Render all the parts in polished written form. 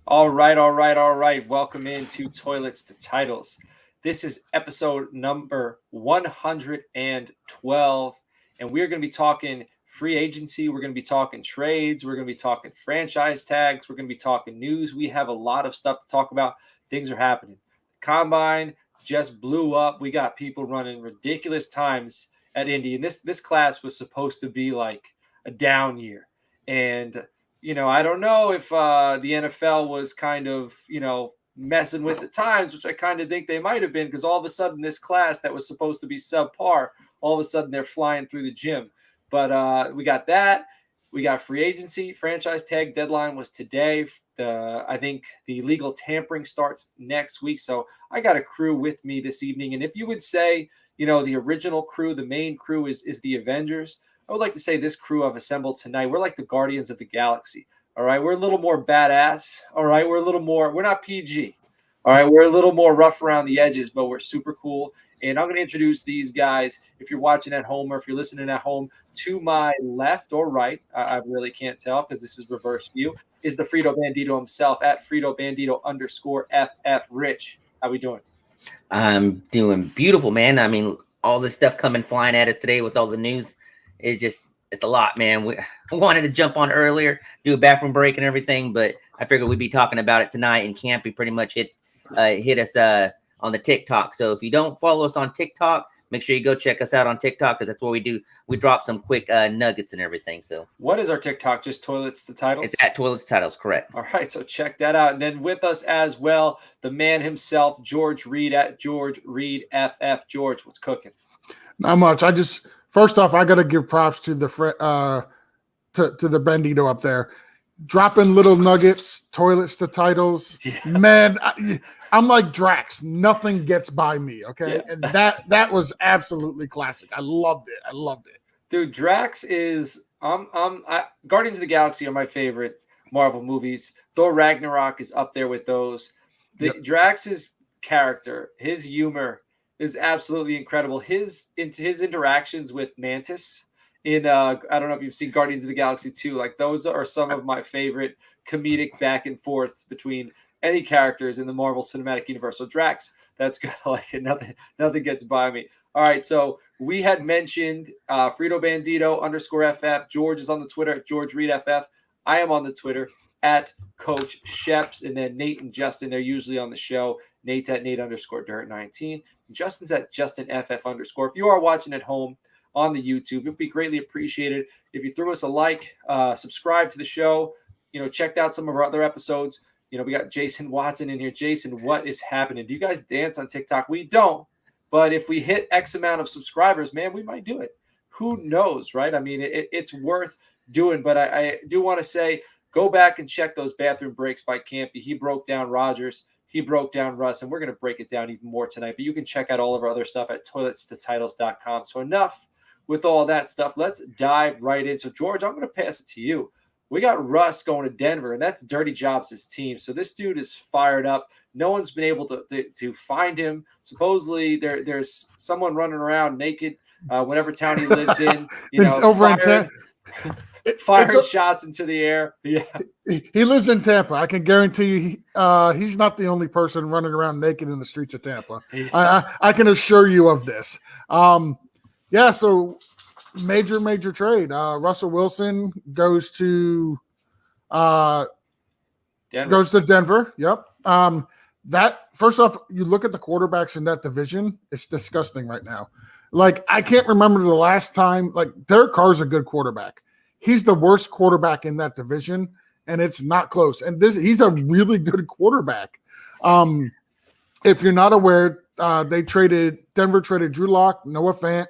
All right. Welcome into Toilets to Titles. This is episode number 112, and we're going to be talking free agency. We're going to be talking trades. We're going to be talking franchise tags. We're going to be talking news. We have a lot of stuff to talk about. Things are happening. The Combine just blew up. We got people running ridiculous times at Indy, and this class was supposed to be like a down year. And I don't know if the NFL was kind of, messing with the times, which I kind of think they might have been, because all of a sudden this class that was supposed to be subpar, all of a sudden they're flying through the gym. But we got that. We got free agency. Franchise tag deadline was today. I think the legal tampering starts next week. So I got a crew with me this evening. And if you would say, the original crew, the main crew is the Avengers, I would like to say this crew I've assembled tonight, we're like the Guardians of the Galaxy. All right. We're a little more badass. All right. We're not PG. All right. We're a little more rough around the edges, but we're super cool. And I'm going to introduce these guys. If you're watching at home or if you're listening at home, to my left or right, I really can't tell because this is reverse view, is the Frito Bandito himself at Frito Bandito _FF Rich. How we doing? I'm doing beautiful, man. I mean, all this stuff coming flying at us today with all the news. It's a lot, man. We wanted to jump on earlier, do a bathroom break and everything, but I figured we'd be talking about it tonight, and Campy pretty much hit us on the TikTok. So if you don't follow us on TikTok, make sure you go check us out on TikTok, because that's where we drop some quick nuggets and everything. So what is our TikTok? Just Toilets to Titles? It's at Toilets to Titles, correct. All right, so check that out. And then with us as well, the man himself, George Reed at George Reed FF. George, what's cooking? Not much. First off, I got to give props to the Bandito up there, dropping little nuggets, Toilets to Titles. Yeah. Man, I'm like Drax. Nothing gets by me. Okay, yeah. And that was absolutely classic. I loved it. Dude, Drax is Guardians of the Galaxy are my favorite Marvel movies. Thor Ragnarok is up there with those. Drax's character, his humor is absolutely incredible. His interactions with Mantis in I don't know if you've seen Guardians of the Galaxy 2. Like, those are some of my favorite comedic back and forths between any characters in the Marvel Cinematic Universe. So Drax, that's good. I like it. Nothing gets by me. All right, so we had mentioned Frito Bandito _FF. George is on the Twitter at George Reed FF. I am on the Twitter at Coach Sheps, and then Nate and Justin, they're usually on the show. Nate's at Nate _Dirt19. Justin's at Justin FF _. If you are watching at home on the YouTube, it would be greatly appreciated if you threw us a like, subscribe to the show, checked out some of our other episodes. We got Desean Watson in here. Jason, what is happening? Do you guys dance on TikTok? We don't, but if we hit X amount of subscribers, man, we might do it. Who knows, right? I mean, it's worth doing, but I do want to say, go back and check those bathroom breaks by Campy. He broke down Rodgers. He broke down Russ, and we're going to break it down even more tonight. But you can check out all of our other stuff at toiletstotitles.com. So enough with all that stuff. Let's dive right in. So, George, I'm going to pass it to you. We got Russ going to Denver, and that's Dirty Jobs' team. So this dude is fired up. No one's been able to find him. Supposedly, there's someone running around naked, whatever town he lives in. Firing shots into the air. Yeah, he lives in Tampa. I can guarantee you, he's not the only person running around naked in the streets of Tampa. Yeah. I can assure you of this. So major trade. Russell Wilson goes to Denver. Yep. That, first off, you look at the quarterbacks in that division, it's disgusting right now. Like, I can't remember the last time. Like, Derek Carr's a good quarterback. He's the worst quarterback in that division, and it's not close. And he's a really good quarterback. If you're not aware, Denver traded Drew Lock, Noah Fant,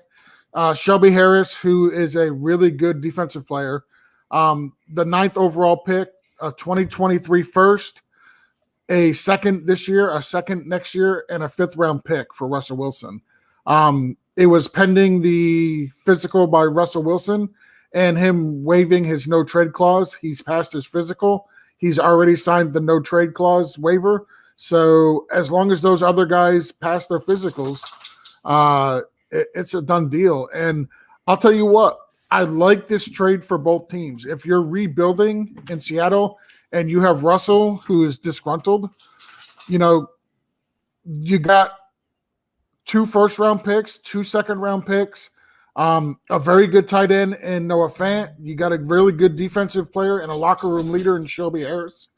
Shelby Harris, who is a really good defensive player, the 9th overall pick, a 2023 first, a second this year, a second next year, and a 5th round pick for Russell Wilson. It was pending the physical by Russell Wilson and him waiving his no trade clause. He's passed his physical. He's already signed the no trade clause waiver. So as long as those other guys pass their physicals, it's a done deal. And I'll tell you what, I like this trade for both teams. If you're rebuilding in Seattle and you have Russell who is disgruntled, you got 2 first-round picks, 2 second-round picks, a very good tight end in Noah Fant. You got a really good defensive player and a locker room leader in Shelby Harris.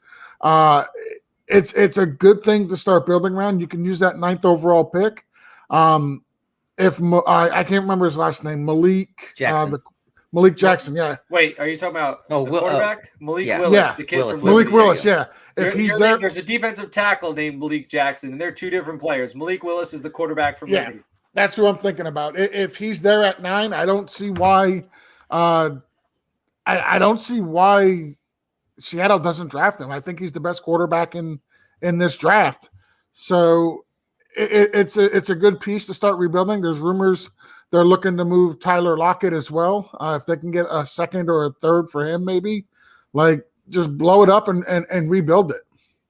It's a good thing to start building around. You can use that 9th overall pick. If I can't remember his last name, Malik Jackson. Malik Jackson, yeah. Wait, are you talking about the quarterback? Malik yeah. Willis, Yeah. the kid Willis. from Malik Liberty. Willis, yeah. If he's there, there's a defensive tackle named Malik Jackson, and they're 2 different players. Malik Willis is the quarterback from Liberty. That's who I'm thinking about. If he's there at 9, I don't see why. I don't see why Seattle doesn't draft him. I think he's the best quarterback in this draft. So it's a good piece to start rebuilding. There's rumors they're looking to move Tyler Lockett as well. If they can get a 2nd or a 3rd for him, maybe just blow it up and rebuild it.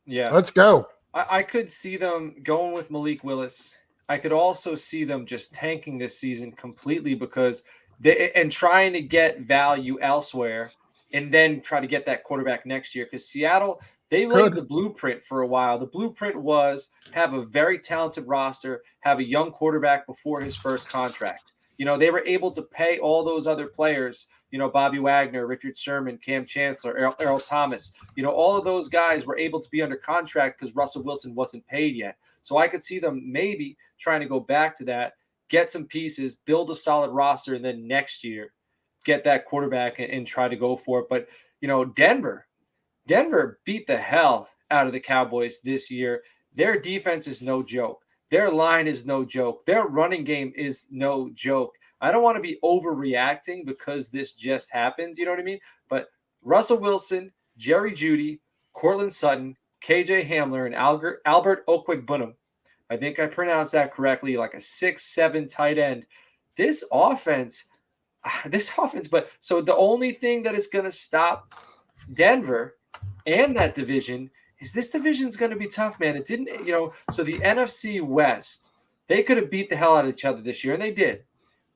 Yeah, let's go. I could see them going with Malik Willis. I could also see them just tanking this season completely because and trying to get value elsewhere and then try to get that quarterback next year. Because Seattle, they laid the blueprint for a while. The blueprint was have a very talented roster, have a young quarterback before his first contract. They were able to pay all those other players, Bobby Wagner, Richard Sherman, Cam Chancellor, Earl Thomas, all of those guys were able to be under contract because Russell Wilson wasn't paid yet. So I could see them maybe trying to go back to that, get some pieces, build a solid roster, and then next year get that quarterback and try to go for it. But, Denver beat the hell out of the Cowboys this year. Their defense is no joke. Their line is no joke. Their running game is no joke. I don't want to be overreacting because this just happened. You know what I mean? But Russell Wilson, Jerry Jeudy, Cortland Sutton, KJ Hamler, and Albert Okwuegbunam. I think I pronounced that correctly, like a 6'7" tight end. This offense, but so the only thing that is going to stop Denver and that division is this division's going to be tough, man. It didn't, so the NFC West, they could have beat the hell out of each other this year, and they did.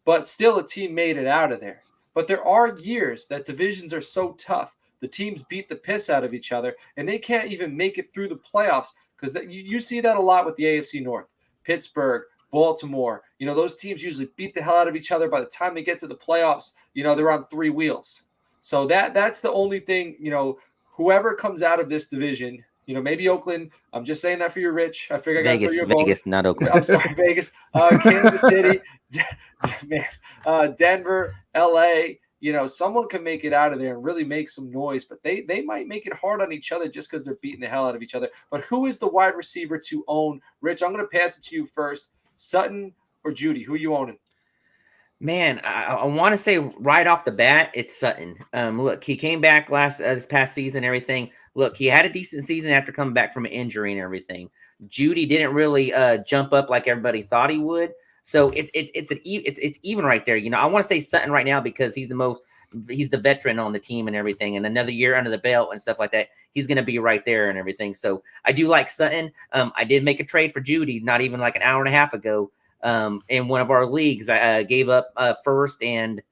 But still, a team made it out of there. But there are years that divisions are so tough. The teams beat the piss out of each other, and they can't even make it through the playoffs because you see that a lot with the AFC North. Pittsburgh, Baltimore, those teams usually beat the hell out of each other. By the time they get to the playoffs, they're on 3 wheels. So that's the only thing, whoever comes out of this division, maybe Oakland. I'm just saying that for you, Rich. I figure I got your Vegas, not Oakland. I'm sorry, Vegas. Kansas City, Denver, LA. Someone can make it out of there and really make some noise, but they might make it hard on each other just because they're beating the hell out of each other. But who is the wide receiver to own? Rich, I'm going to pass it to you first. Sutton or Jeudy? Who are you owning? Man, I want to say right off the bat, it's Sutton. Look, he came back this past season, everything. Look, he had a decent season after coming back from an injury and everything. Jeudy didn't really jump up like everybody thought he would. So it's even right there. I want to say Sutton right now because he's the veteran on the team and everything, and another year under the belt and stuff like that. He's going to be right there and everything. So I do like Sutton. I did make a trade for Jeudy not even like an hour and a half ago. In one of our leagues, I gave up first and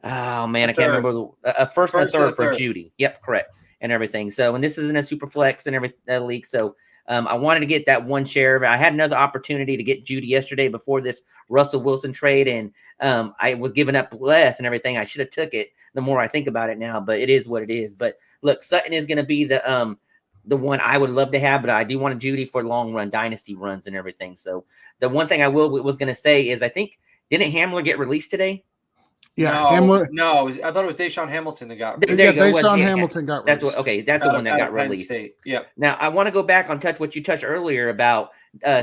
I can't remember the first and a third for Jeudy. Yep, correct, and everything. So, and this isn't a super flex and every league. So, I wanted to get that one share of it. I had another opportunity to get Jeudy yesterday before this Russell Wilson trade, and I was giving up less and everything. I should have took it. The more I think about it now, but it is what it is. But look, Sutton is going to be the one I would love to have, but I do want a Jeudy for long run dynasty runs and everything. So the one thing I was going to say is I think didn't Hamler get released today? Yeah, Hamler. No, I thought it was Deshaun Hamilton that got released. There you go. Deshaun Hamilton got released. That's the one that got released. State. Yeah. Now I want to go back on what you touched earlier about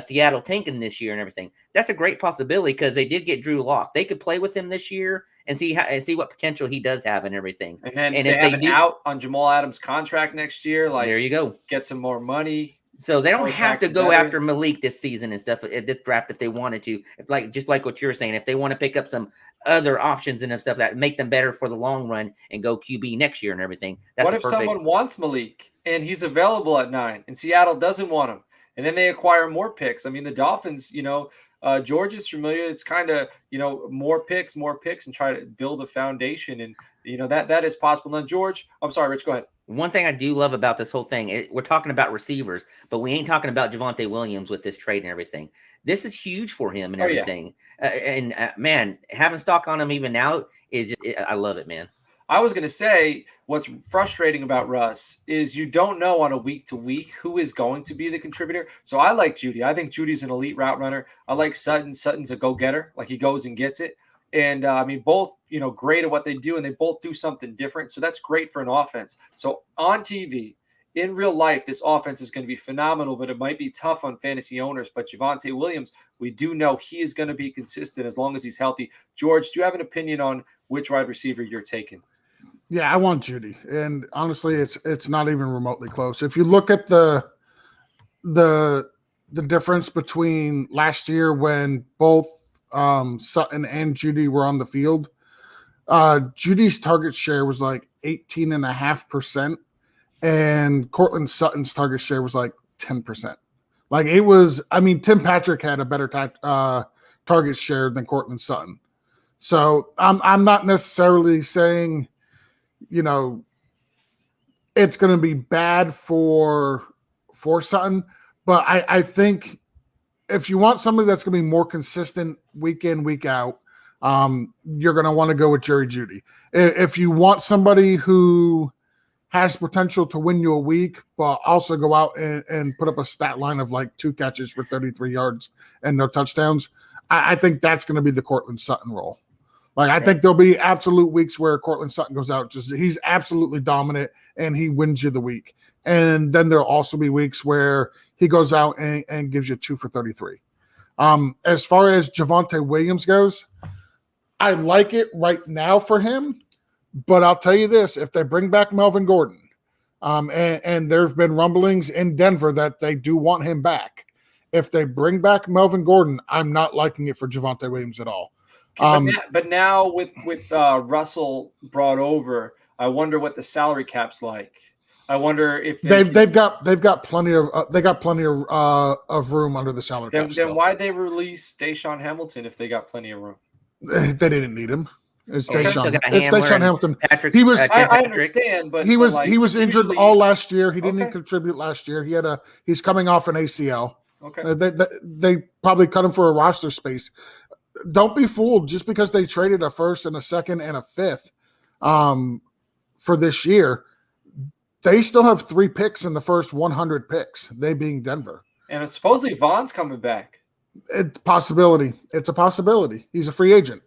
Seattle tanking this year and everything. That's a great possibility because they did get Drew Lock. They could play with him this year and see what potential he does have and everything. And if they have out on Jamal Adams' contract next year, like there you go, get some more money. So they don't have to go after Malik this season and stuff at this draft if they wanted to. Just like what you're saying, if they want to pick up some other options and stuff that make them better for the long run and go QB next year and everything. What if someone wants Malik and he's available at 9 and Seattle doesn't want him and then they acquire more picks? I mean, the Dolphins, George is familiar. It's kind of, more picks and try to build a foundation. And, that is possible. Now, George, I'm sorry, Rich, go ahead. One thing I do love about this whole thing, we're talking about receivers, but we ain't talking about Javonte Williams with this trade and everything. This is huge for him and everything. Yeah. Man, having stock on him even now is just, I love it, man. I was going to say what's frustrating about Russ is you don't know on a week to week who is going to be the contributor. So I like Judy. I think Judy's an elite route runner. I like Sutton. Sutton's a go-getter. Like, he goes and gets it. And I mean, both, great at what they do, and they both do something different. So that's great for an offense. So on TV, in real life, this offense is going to be phenomenal, but it might be tough on fantasy owners. But Javonte Williams, we do know he is going to be consistent as long as he's healthy. George, do you have an opinion on which wide receiver you're taking? Yeah, I want Judy, and honestly, it's not even remotely close. If you look at the difference between last year when both Sutton and Judy were on the field, Judy's target share was like 18.5%, and Cortland Sutton's target share was like 10%. Like, it was, I mean, Tim Patrick had a better target share than Cortland Sutton. So I'm not necessarily saying, it's going to be bad for Sutton, but I think if you want somebody that's going to be more consistent week in, week out, you're going to want to go with Jerry Jeudy. If you want somebody who has potential to win you a week, but also go out and put up a stat line of like 2 catches for 33 yards and no touchdowns, I think that's going to be the Cortland Sutton role. Like, I think there'll be absolute weeks where Cortland Sutton goes out, he's absolutely dominant and he wins you the week. And then there'll also be weeks where he goes out and gives you 2 for 33. As far as Javonte Williams goes, I like it right now for him, but I'll tell you this, if they bring back Melvin Gordon, and there have been rumblings in Denver that they do want him back. If they bring back Melvin Gordon, I'm not liking it for Javonte Williams at all. But now with Russell brought over, I wonder what the salary cap's like. I wonder if they've got plenty of room under the salary cap. Then why'd they release Deshaun Hamilton if they got plenty of room? They didn't need him. It's Deshaun. It's Deshaun Hamilton. Patrick, he was. I understand, but he was injured usually, all last year. He didn't contribute last year. He's coming off an ACL. Okay. They probably cut him for a roster space. Don't be fooled just because they traded a first and a second and a fifth for this year. They still have 3 picks in the first 100 picks, they being Denver. And supposedly Vaughn's coming back. It's a possibility. He's a free agent.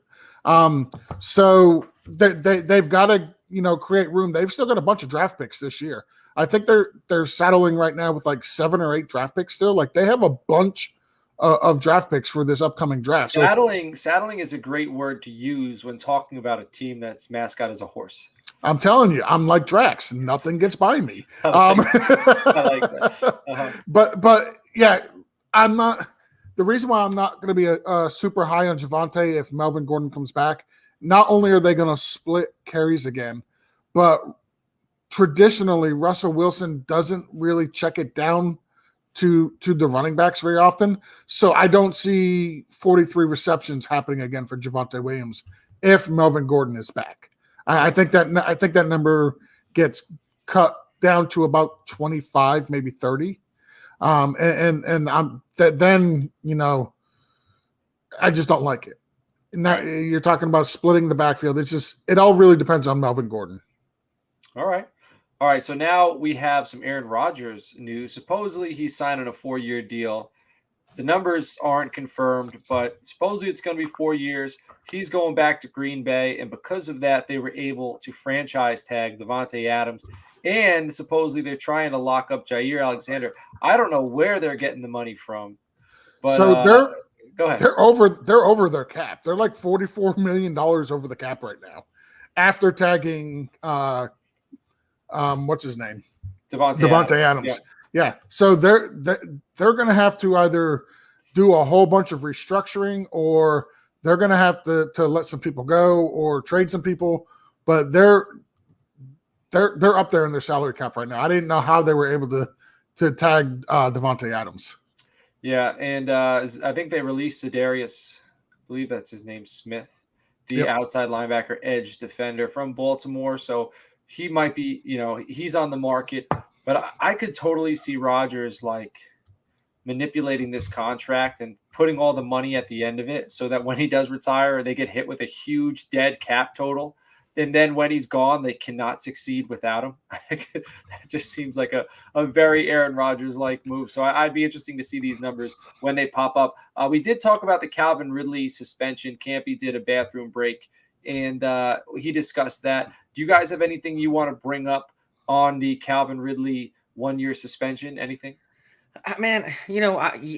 So they've got to, create room. They've still got a bunch of draft picks this year. I think they're saddling right now with like 7 or 8 draft picks still. Like, they have a bunch of draft picks for this upcoming draft. Saddling is a great word to use when talking about a team that's mascot is a horse. I'm telling you, I'm like Drax. Nothing gets by me. I like that. Uh-huh. But yeah, I'm not. The reason why I'm not going to be a super high on Javonte if Melvin Gordon comes back, not only are they going to split carries again, but traditionally Russell Wilson doesn't really check it down to the running backs very often. So I don't see 43 receptions happening again for Javonte Williams if Melvin Gordon is back. I think that number gets cut down to about 25, maybe 30. And I'm then, I just don't like it. Now you're talking about splitting the backfield. It all really depends on Melvin Gordon. All right. So now we have some Aaron Rodgers news. Supposedly he's signing a 4-year deal. The numbers aren't confirmed, but supposedly it's going to be 4 years. He's going back to Green Bay, and because of that, they were able to franchise tag Davante Adams, and supposedly they're trying to lock up Jair Alexander. I don't know where they're getting the money from, but so go ahead. They're over their cap. They're like $44 million over the cap right now, after tagging what's his name, Davante Adams. Yeah, so they're going to have to either do a whole bunch of restructuring, or they're going to have to let some people go or trade some people. But they're up there in their salary cap right now. I didn't know how they were able to tag Davante Adams. Yeah, and I think they released Za'Darius, I believe that's his name, Smith, the outside linebacker, edge defender from Baltimore. So he might be, he's on the market, but I could totally see Rodgers like manipulating this contract and putting all the money at the end of it so that when he does retire, they get hit with a huge dead cap total. And then when he's gone, they cannot succeed without him. That just seems like a very Aaron Rodgers-like move. So I'd be interesting to see these numbers when they pop up. We did talk about the Calvin Ridley suspension. Campy did a bathroom break, and he discussed that. Do you guys have anything you want to bring up on the Calvin Ridley 1-year suspension? Anything? Man,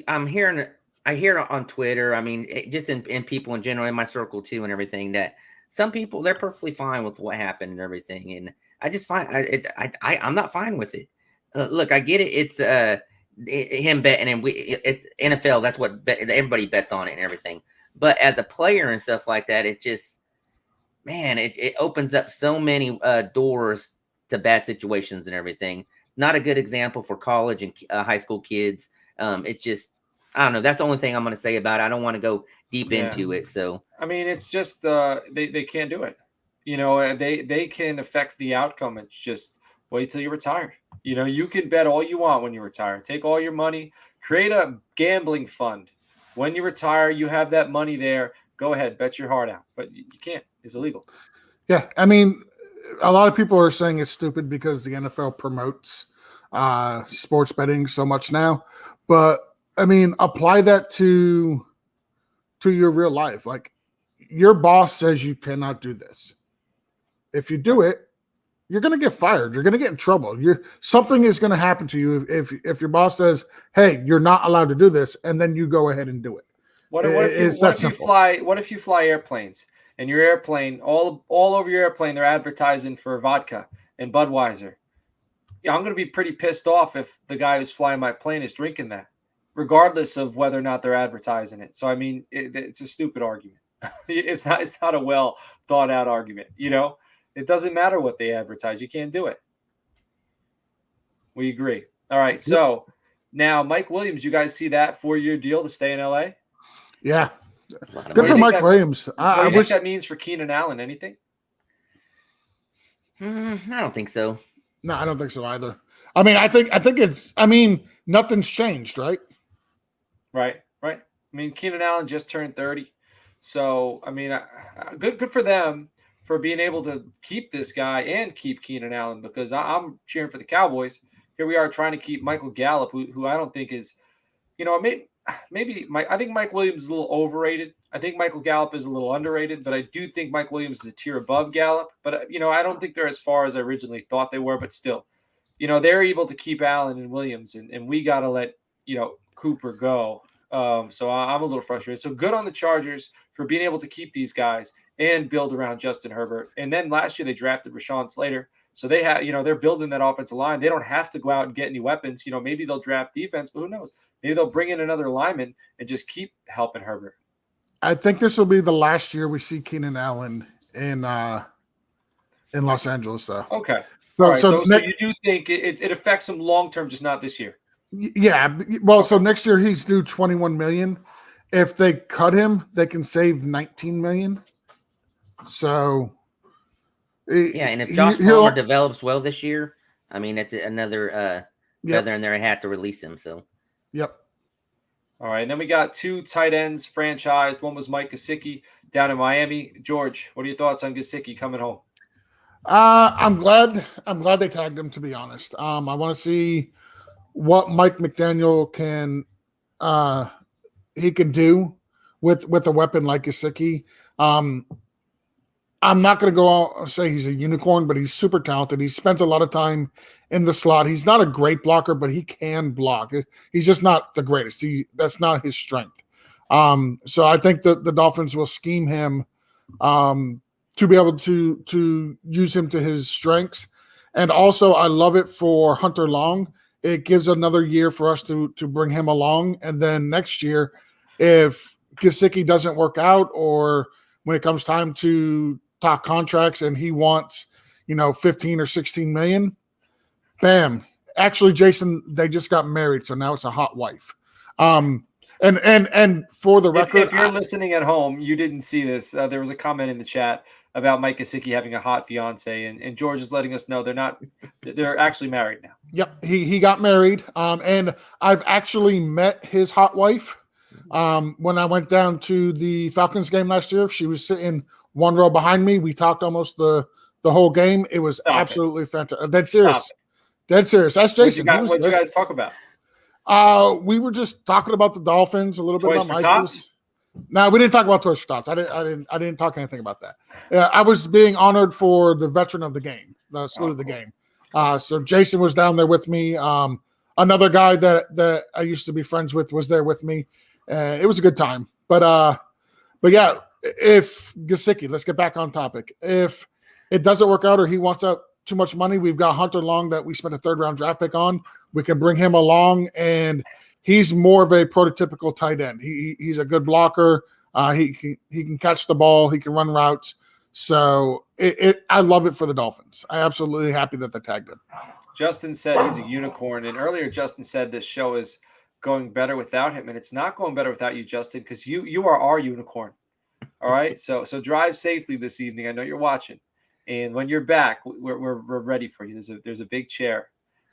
I'm hearing, I hear it on Twitter. I mean, just in people in general, in my circle too, and everything, that some people, they're perfectly fine with what happened and everything. And I just find I'm not fine with it. Look, I get it. It's him betting, and it's NFL. That's what everybody bets on it and everything. But as a player and stuff like that, it just, man, it opens up so many doors to bad situations and everything. Not a good example for college and high school kids. It's just, I don't know. That's the only thing I'm going to say about it. I don't want to go deep into it. So, I mean, it's just they can't do it. They can affect the outcome. It's just wait till you're retired. You can bet all you want when you retire. Take all your money, create a gambling fund. When you retire, you have that money there. Go ahead, bet your heart out. But you can't. It's illegal. Yeah, I mean, a lot of people are saying it's stupid because the NFL promotes sports betting so much now. But I mean, apply that to your real life. Like, your boss says you cannot do this. If you do it, you're going to get fired. You're going to get in trouble. Something is going to happen to you if your boss says, "Hey, you're not allowed to do this," and then you go ahead and do it. What if you fly airplanes? And your airplane, all over your airplane, they're advertising for vodka and Budweiser. Yeah, I'm going to be pretty pissed off if the guy who's flying my plane is drinking that, regardless of whether or not they're advertising it. So, I mean, it's a stupid argument. It's not a well thought out argument. It doesn't matter what they advertise. You can't do it. We agree. All right. So now Mike Williams, you guys see that 4-year deal to stay in LA? Yeah. Good for Mike Williams. I wish that means for Keenan Allen. Anything? I don't think so. No, I don't think so either. I mean, I think it's. I mean, nothing's changed, right? Right. I mean, Keenan Allen just turned 30, so I mean, good for them for being able to keep this guy and keep Keenan Allen, because I'm cheering for the Cowboys. Here we are trying to keep Michael Gallup, who I don't think is, I think Mike Williams is a little overrated. I think Michael Gallup is a little underrated, but I do think Mike Williams is a tier above Gallup. But, I don't think they're as far as I originally thought they were, but still, they're able to keep Allen and Williams, and we got to let, Cooper go. So I'm a little frustrated. So good on the Chargers for being able to keep these guys and build around Justin Herbert. And then last year they drafted Rashawn Slater. So they have, they're building that offensive line. They don't have to go out and get any weapons. Maybe they'll draft defense, but who knows? Maybe they'll bring in another lineman and just keep helping Herbert. I think this will be the last year we see Keenan Allen in Los Angeles, though. Okay. So you do think it affects him long term, just not this year? Yeah. Well, so next year he's due $21 million. If they cut him, they can save $19 million. So. Yeah, and if Josh Palmer develops well this year, I mean, that's another feather in their hat to release him. So. Yep. All right, and then we got 2 tight ends franchised. One was Mike Gesicki down in Miami. George, what are your thoughts on Gesicki coming home? I'm glad they tagged him, to be honest. I want to see what Mike McDaniel can do with a weapon like Gesicki. I'm not going to go out and say he's a unicorn, but he's super talented. He spends a lot of time in the slot. He's not a great blocker, but he can block. He's just not the greatest. That's not his strength. So I think the Dolphins will scheme him to be able to use him to his strengths. And also, I love it for Hunter Long. It gives another year for us to bring him along. And then next year, if Gesicki doesn't work out, or when it comes time to talk contracts and he wants, 15 or 16 million, bam. Actually, Jason, they just got married, so now it's a hot wife. And for the record, if you're listening at home, you didn't see this. There was a comment in the chat. about Mike Gesicki having a hot fiance, and George is letting us know they're actually married now. Yep, he got married, and I've actually met his hot wife. When I went down to the Falcons game last year, she was sitting one row behind me. We talked almost the whole game. It was absolutely fantastic. Dead serious. Dead serious. That's Jason. What did you guys talk about? We were just talking about the Dolphins, a little bit Toys about for Mike. Tots? No, we didn't talk about Toys for Tots. I didn't talk anything about that. I was being honored for the veteran of the game, the salute of the game. So Jason was down there with me. Another guy that I used to be friends with was there with me. It was a good time. But yeah, if Gesicki, let's get back on topic. If it doesn't work out or he wants out too much money, we've got Hunter Long that we spent a 3rd-round draft pick on. We can bring him along, and he's more of a prototypical tight end. He's a good blocker. He can catch the ball. He can run routes. So I love it for the Dolphins. I'm absolutely happy that they tagged him. Justin said he's a unicorn, and earlier Justin said this show is going better without him, and it's not going better without you, Justin, because you are our unicorn. All right, so drive safely this evening. I know you're watching, and when you're back, we're ready for you. There's a big chair.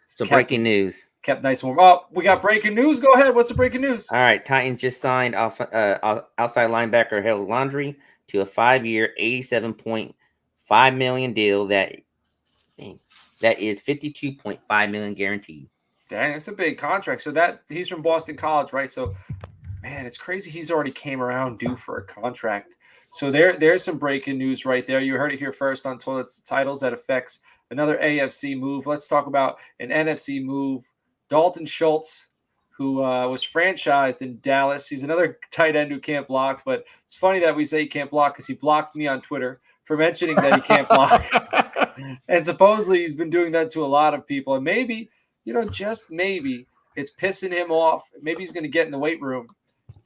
So breaking news. Kept nice and warm. Oh, we got breaking news. Go ahead. What's the breaking news? All right, Titans just signed outside linebacker Harold Landry to a 5-year, $87.5 million deal that is $52.5 million guaranteed. Dang, that's a big contract. So he's from Boston College, right? So, man, it's crazy. He's already came around due for a contract. So there's some breaking news right there. You heard it here first on Toilets Titles that affects another AFC move. Let's talk about an NFC move. Dalton Schultz, who was franchised in Dallas. He's another tight end who can't block, but it's funny that we say he can't block because he blocked me on Twitter for mentioning that he can't block. And supposedly he's been doing that to a lot of people. And maybe, just maybe it's pissing him off. Maybe he's going to get in the weight room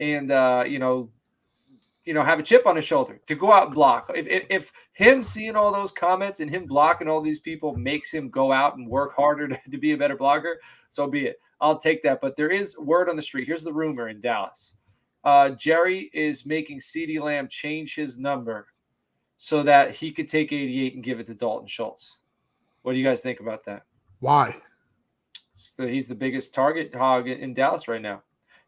and, have a chip on his shoulder to go out and block. If him seeing all those comments and him blocking all these people makes him go out and work harder to be a better blogger, so be it. I'll take that. But there is word on the street. Here's the rumor in Dallas. Jerry is making CeeDee Lamb change his number so that he could take 88 and give it to Dalton Schultz. What do you guys think about that? Why? He's the biggest target hog in Dallas right now.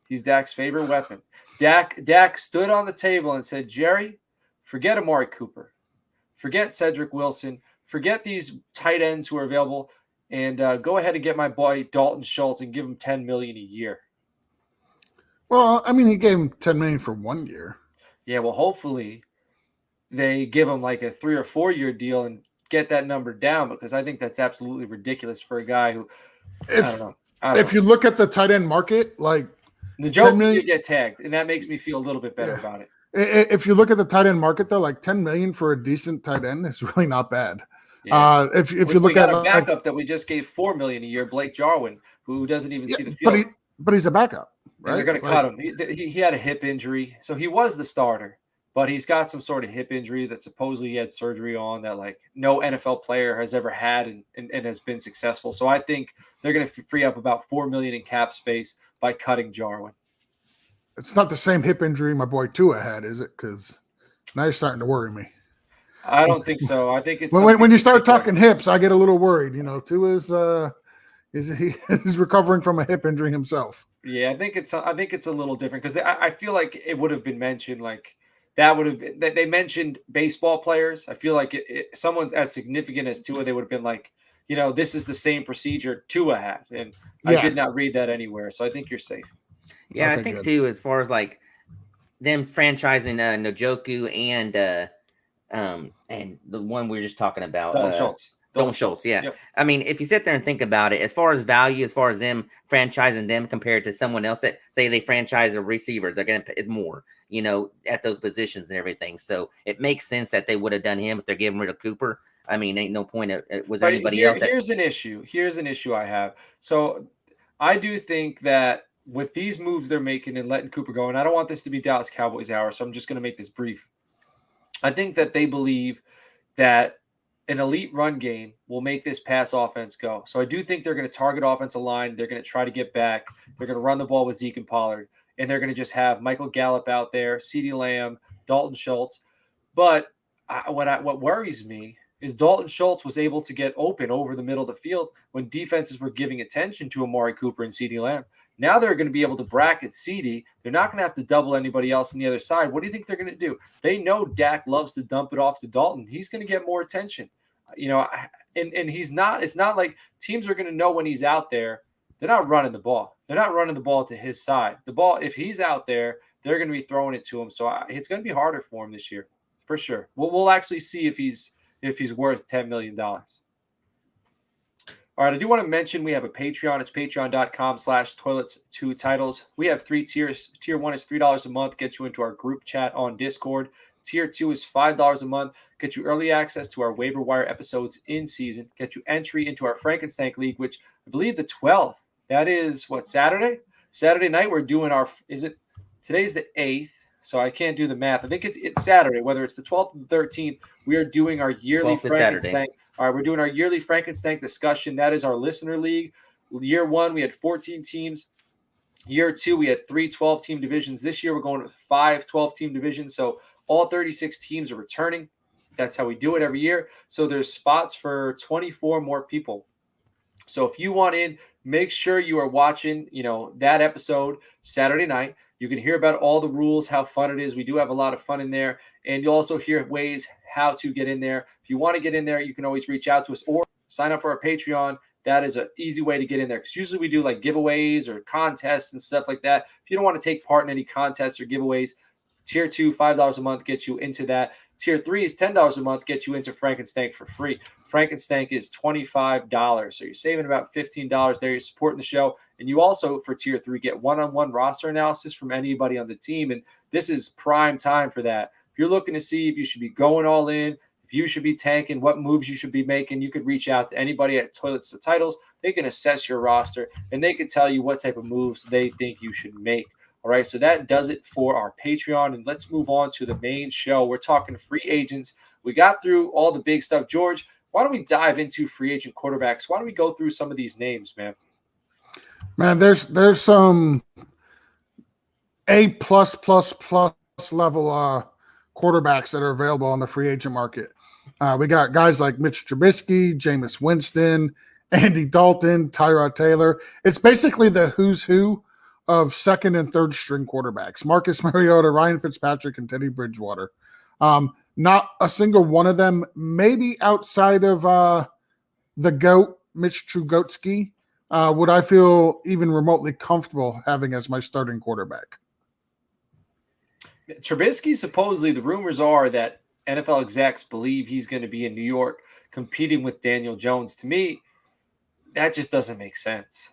He's Dak's favorite weapon. Dak stood on the table and said, Jerry, forget Amari Cooper. Forget Cedric Wilson. Forget these tight ends who are available. And go ahead and get my boy Dalton Schultz and give him $10 million a year. Well, I mean, he gave him $10 million for 1 year. Yeah, well, hopefully they give him like a 3 or 4 year deal and get that number down, because I think that's absolutely ridiculous for a guy who I don't know. If you look at the tight end market, like the joke you get tagged, and that makes me feel a little bit better about it. If you look at the tight end market, though, like $10 million for a decent tight end is really not bad. Yeah. If you look at a backup that we just gave $4 million a year, Blake Jarwin, who doesn't even see the field, but he's a backup, right? And they're going to cut him. He had a hip injury, so he was the starter, but he's got some sort of hip injury that supposedly he had surgery on that like no NFL player has ever had and has been successful. So I think they're going to free up about $4 million in cap space by cutting Jarwin. It's not the same hip injury my boy Tua had, is it? Because now you're starting to worry me. I don't think so. I think it's when you start talking hips, I get a little worried. Tua's he's recovering from a hip injury himself. Yeah, I think it's a little different because I feel like it would have been mentioned like that would have been, that they mentioned baseball players. I feel like someone as significant as Tua, they would have been like, this is the same procedure Tua had, and I did not read that anywhere. So I think you're safe. Yeah, okay, I think too, as far as like them franchising Njoku and the one we were just talking about, Dalton Schultz. Yeah. Yep. I mean, if you sit there and think about it, as far as value, as far as them franchising them compared to someone else that say they franchise a receiver, they're going to pay more, at those positions and everything. So it makes sense that they would have done him if they're getting rid of Cooper. I mean, ain't no point. Was there anybody else? Here's an issue. Here's an issue I have. So I do think that with these moves they're making and letting Cooper go, and I don't want this to be Dallas Cowboys hour, so I'm just going to make this brief. I think that they believe that an elite run game will make this pass offense go. So I do think they're going to target offensive line. They're going to try to get back. They're going to run the ball with Zeke and Pollard, and they're going to just have Michael Gallup out there, CeeDee Lamb, Dalton Schultz. But what worries me is Dalton Schultz was able to get open over the middle of the field when defenses were giving attention to Amari Cooper and CeeDee Lamb. Now they're going to be able to bracket CeeDee. They're not going to have to double anybody else on the other side. What do you think they're going to do? They know Dak loves to dump it off to Dalton. He's going to get more attention. And he's not – it's not like teams are going to know when he's out there. They're not running the ball. They're not running the ball to his side. The ball, if he's out there, they're going to be throwing it to him. So it's going to be harder for him this year, for sure. We'll actually see if he's worth $10 million. All right, I do want to mention we have a Patreon. It's patreon.com/toilets2titles. We have 3 tiers. Tier 1 is $3 a month, get you into our group chat on Discord. Tier 2 is $5 a month, get you early access to our waiver wire episodes in season, get you entry into our Frankenstein League, which I believe the 12th. That is what, Saturday? Saturday night we're doing today's the 8th, so I can't do the math. I think it's Saturday, whether it's the 12th or the 13th. We are doing our yearly Frankenstein. All right, we're doing our yearly Frankenstein discussion. That is our listener league. Year 1, we had 14 teams. Year 2, we had 3 12-team divisions. This year, we're going with 5 12-team divisions. So all 36 teams are returning. That's how we do it every year. So there's spots for 24 more people. So if you want in, make sure you are watching, that episode Saturday night. You can hear about all the rules, how fun it is. We do have a lot of fun in there. And you'll also hear ways how to get in there. If you want to get in there, you can always reach out to us or sign up for our Patreon. That is an easy way to get in there. Because usually we do like giveaways or contests and stuff like that. If you don't want to take part in any contests or giveaways, Tier 2, $5 a month gets you into that. Tier 3 is $10 a month, gets you into Frankenstein for free. Frankenstein is $25. So you're saving about $15 there. You're supporting the show. And you also, for Tier 3, get one-on-one roster analysis from anybody on the team. And this is prime time for that. If you're looking to see if you should be going all in, if you should be tanking, what moves you should be making, you could reach out to anybody at Toilets to Titles. They can assess your roster, and they can tell you what type of moves they think you should make. All right, so that does it for our Patreon, and let's move on to the main show. We're talking free agents. We got through all the big stuff. George, why don't we dive into free agent quarterbacks? Why don't we go through some of these names, man? Man, there's some A+++ level quarterbacks that are available on the free agent market. We got guys like Mitch Trubisky, Jameis Winston, Andy Dalton, Tyrod Taylor. It's basically the who's who of second and third string quarterbacks. Marcus Mariota, Ryan Fitzpatrick, and Teddy Bridgewater. Not a single one of them, maybe outside of the GOAT, Mitch Trubisky, would I feel even remotely comfortable having as my starting quarterback. Trubisky, supposedly, the rumors are that NFL execs believe he's going to be in New York competing with Daniel Jones. To me, that just doesn't make sense.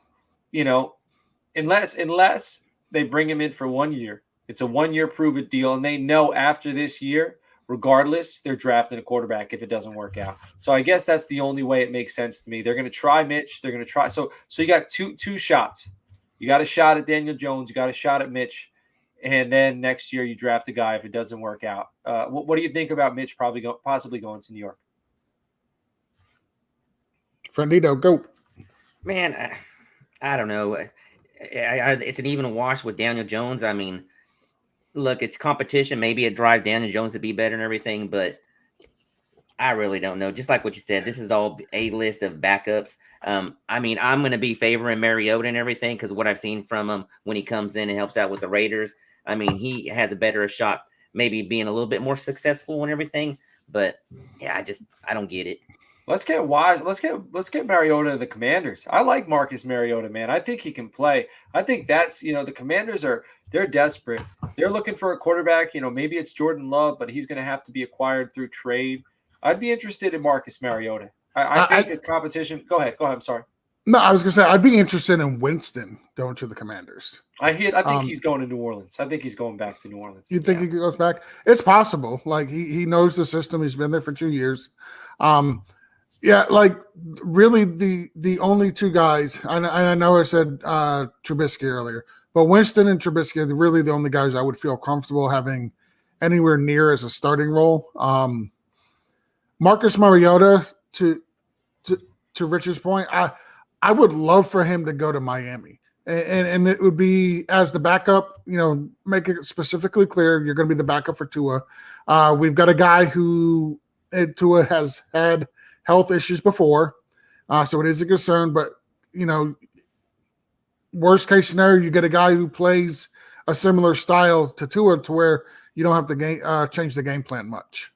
Unless they bring him in for 1 year. It's a 1-year prove-it deal, and they know after this year, regardless, they're drafting a quarterback if it doesn't work out. So I guess that's the only way it makes sense to me. They're going to try Mitch. They're going to try. So you got two shots. You got a shot at Daniel Jones. You got a shot at Mitch. And then next year you draft a guy if it doesn't work out. What do you think about Mitch possibly going to New York? Friendito, go. Man, I don't know. It's an even wash with Daniel Jones. I mean, look, it's competition. Maybe it drives Daniel Jones to be better and everything, but I really don't know. Just like what you said, this is all a list of backups. I mean, I'm going to be favoring Mariota and everything because what I've seen from him when he comes in and helps out with the Raiders. I mean, he has a better shot, maybe being a little bit more successful and everything. But yeah, I don't get it. Let's get wise. Let's get Mariota to the Commanders. I like Marcus Mariota, man. I think he can play. I think that's, the Commanders they're desperate. They're looking for a quarterback. Maybe it's Jordan Love, but he's going to have to be acquired through trade. I'd be interested in Marcus Mariota. I think the competition. Go ahead. I'm sorry. No, I was going to say I'd be interested in Winston going to the Commanders. I think he's going to New Orleans. I think he's going back to New Orleans. You think he goes back? It's possible. Like he knows the system. He's been there for 2 years. Yeah, like really the only two guys, I know I said Trubisky earlier, but Winston and Trubisky are really the only guys I would feel comfortable having anywhere near as a starting role. Marcus Mariota, to Richard's point, I would love for him to go to Miami and it would be as the backup. Make it specifically clear you're going to be the backup for Tua. We've got a guy who Tua has had health issues before, so it is a concern. But worst case scenario, you get a guy who plays a similar style to Tua, to where you don't have to change the game plan much.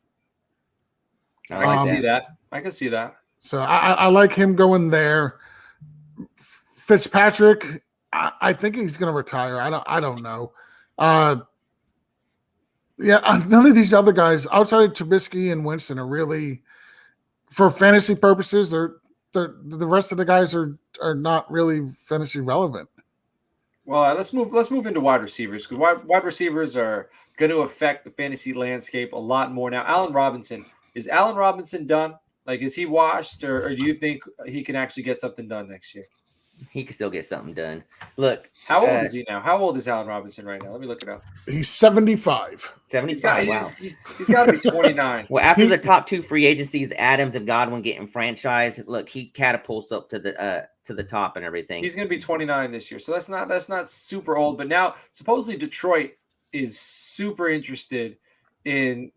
I can see that. I can see that. So I like him going there. Fitzpatrick, I think he's going to retire. I don't know. None of these other guys outside of Trubisky and Winston are really, for fantasy purposes, the rest of the guys are not really fantasy relevant. Well, let's move into wide receivers, because wide receivers are going to affect the fantasy landscape a lot more now. Allen Robinson, is Allen Robinson done? Like, is he washed, or do you think he can actually get something done next year? He can still get something done. Look, how old is he now? How old is Allen Robinson right now? Let me look it up. He's 75. 75. Wow. He's got to be 29. Well, after the top two free agencies, Adams and Godwin getting franchised, look, he catapults up to the top and everything. He's going to be 29 this year, so that's not super old. But now, supposedly, Detroit is super interested in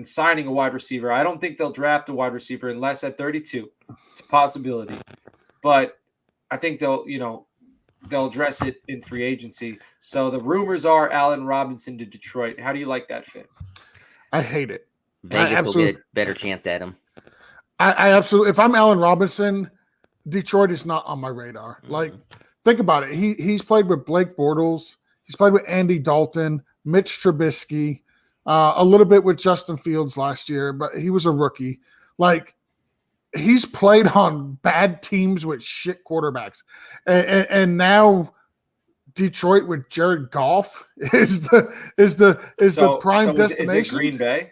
signing a wide receiver. I don't think they'll draft a wide receiver unless at 32. It's a possibility, but I think they'll address it in free agency. So the rumors are Allen Robinson to Detroit. How do you like that fit? I hate it. Vegas will get a better chance at him. I absolutely. If I'm Allen Robinson, Detroit is not on my radar. Mm-hmm. Like, think about it. He's played with Blake Bortles. He's played with Andy Dalton, Mitch Trubisky, a little bit with Justin Fields last year, but he was a rookie. Like, he's played on bad teams with shit quarterbacks, and now Detroit with Jared Goff is the prime destination. Is it Green Bay?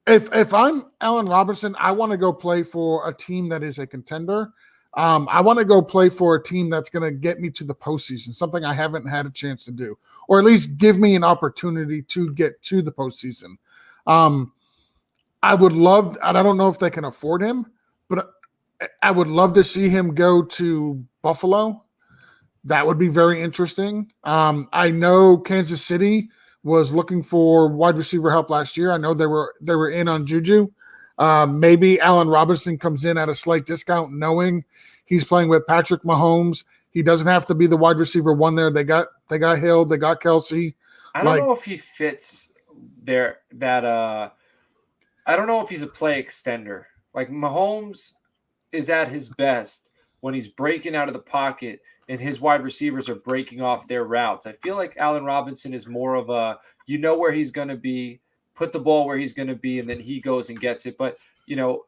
If I'm Allen Robinson, I want to go play for a team that is a contender. I want to go play for a team that's going to get me to the postseason, something I haven't had a chance to do, or at least give me an opportunity to get to the postseason. I would love, and I don't know if they can afford him, but I would love to see him go to Buffalo. That would be very interesting. I know Kansas City was looking for wide receiver help last year. I know they were in on Juju. Maybe Allen Robinson comes in at a slight discount, knowing he's playing with Patrick Mahomes. He doesn't have to be the wide receiver one there. They got Hill, they got Kelsey. I don't know if he fits there. I don't know if he's a play extender. Like, Mahomes is at his best when he's breaking out of the pocket and his wide receivers are breaking off their routes. I feel like Allen Robinson is more of a, where he's going to be, put the ball where he's going to be, and then he goes and gets it. But,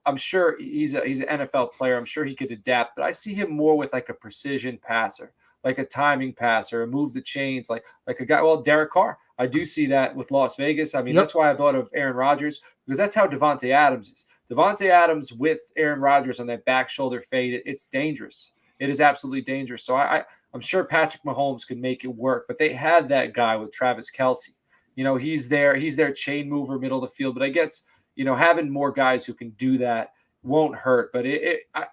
I'm sure he's an NFL player. I'm sure he could adapt, but I see him more with like a precision passer, like a timing passer, and move the chains, like a guy. Well, Derek Carr, I do see that with Las Vegas. I mean, That's why I thought of Aaron Rodgers, because that's how Devontae Adams is. Devontae Adams with Aaron Rodgers on that back shoulder fade, it's dangerous. It is absolutely dangerous. So I'm sure Patrick Mahomes could make it work, but they had that guy with Travis Kelce. He's their chain mover, middle of the field. But I guess, having more guys who can do that won't hurt. But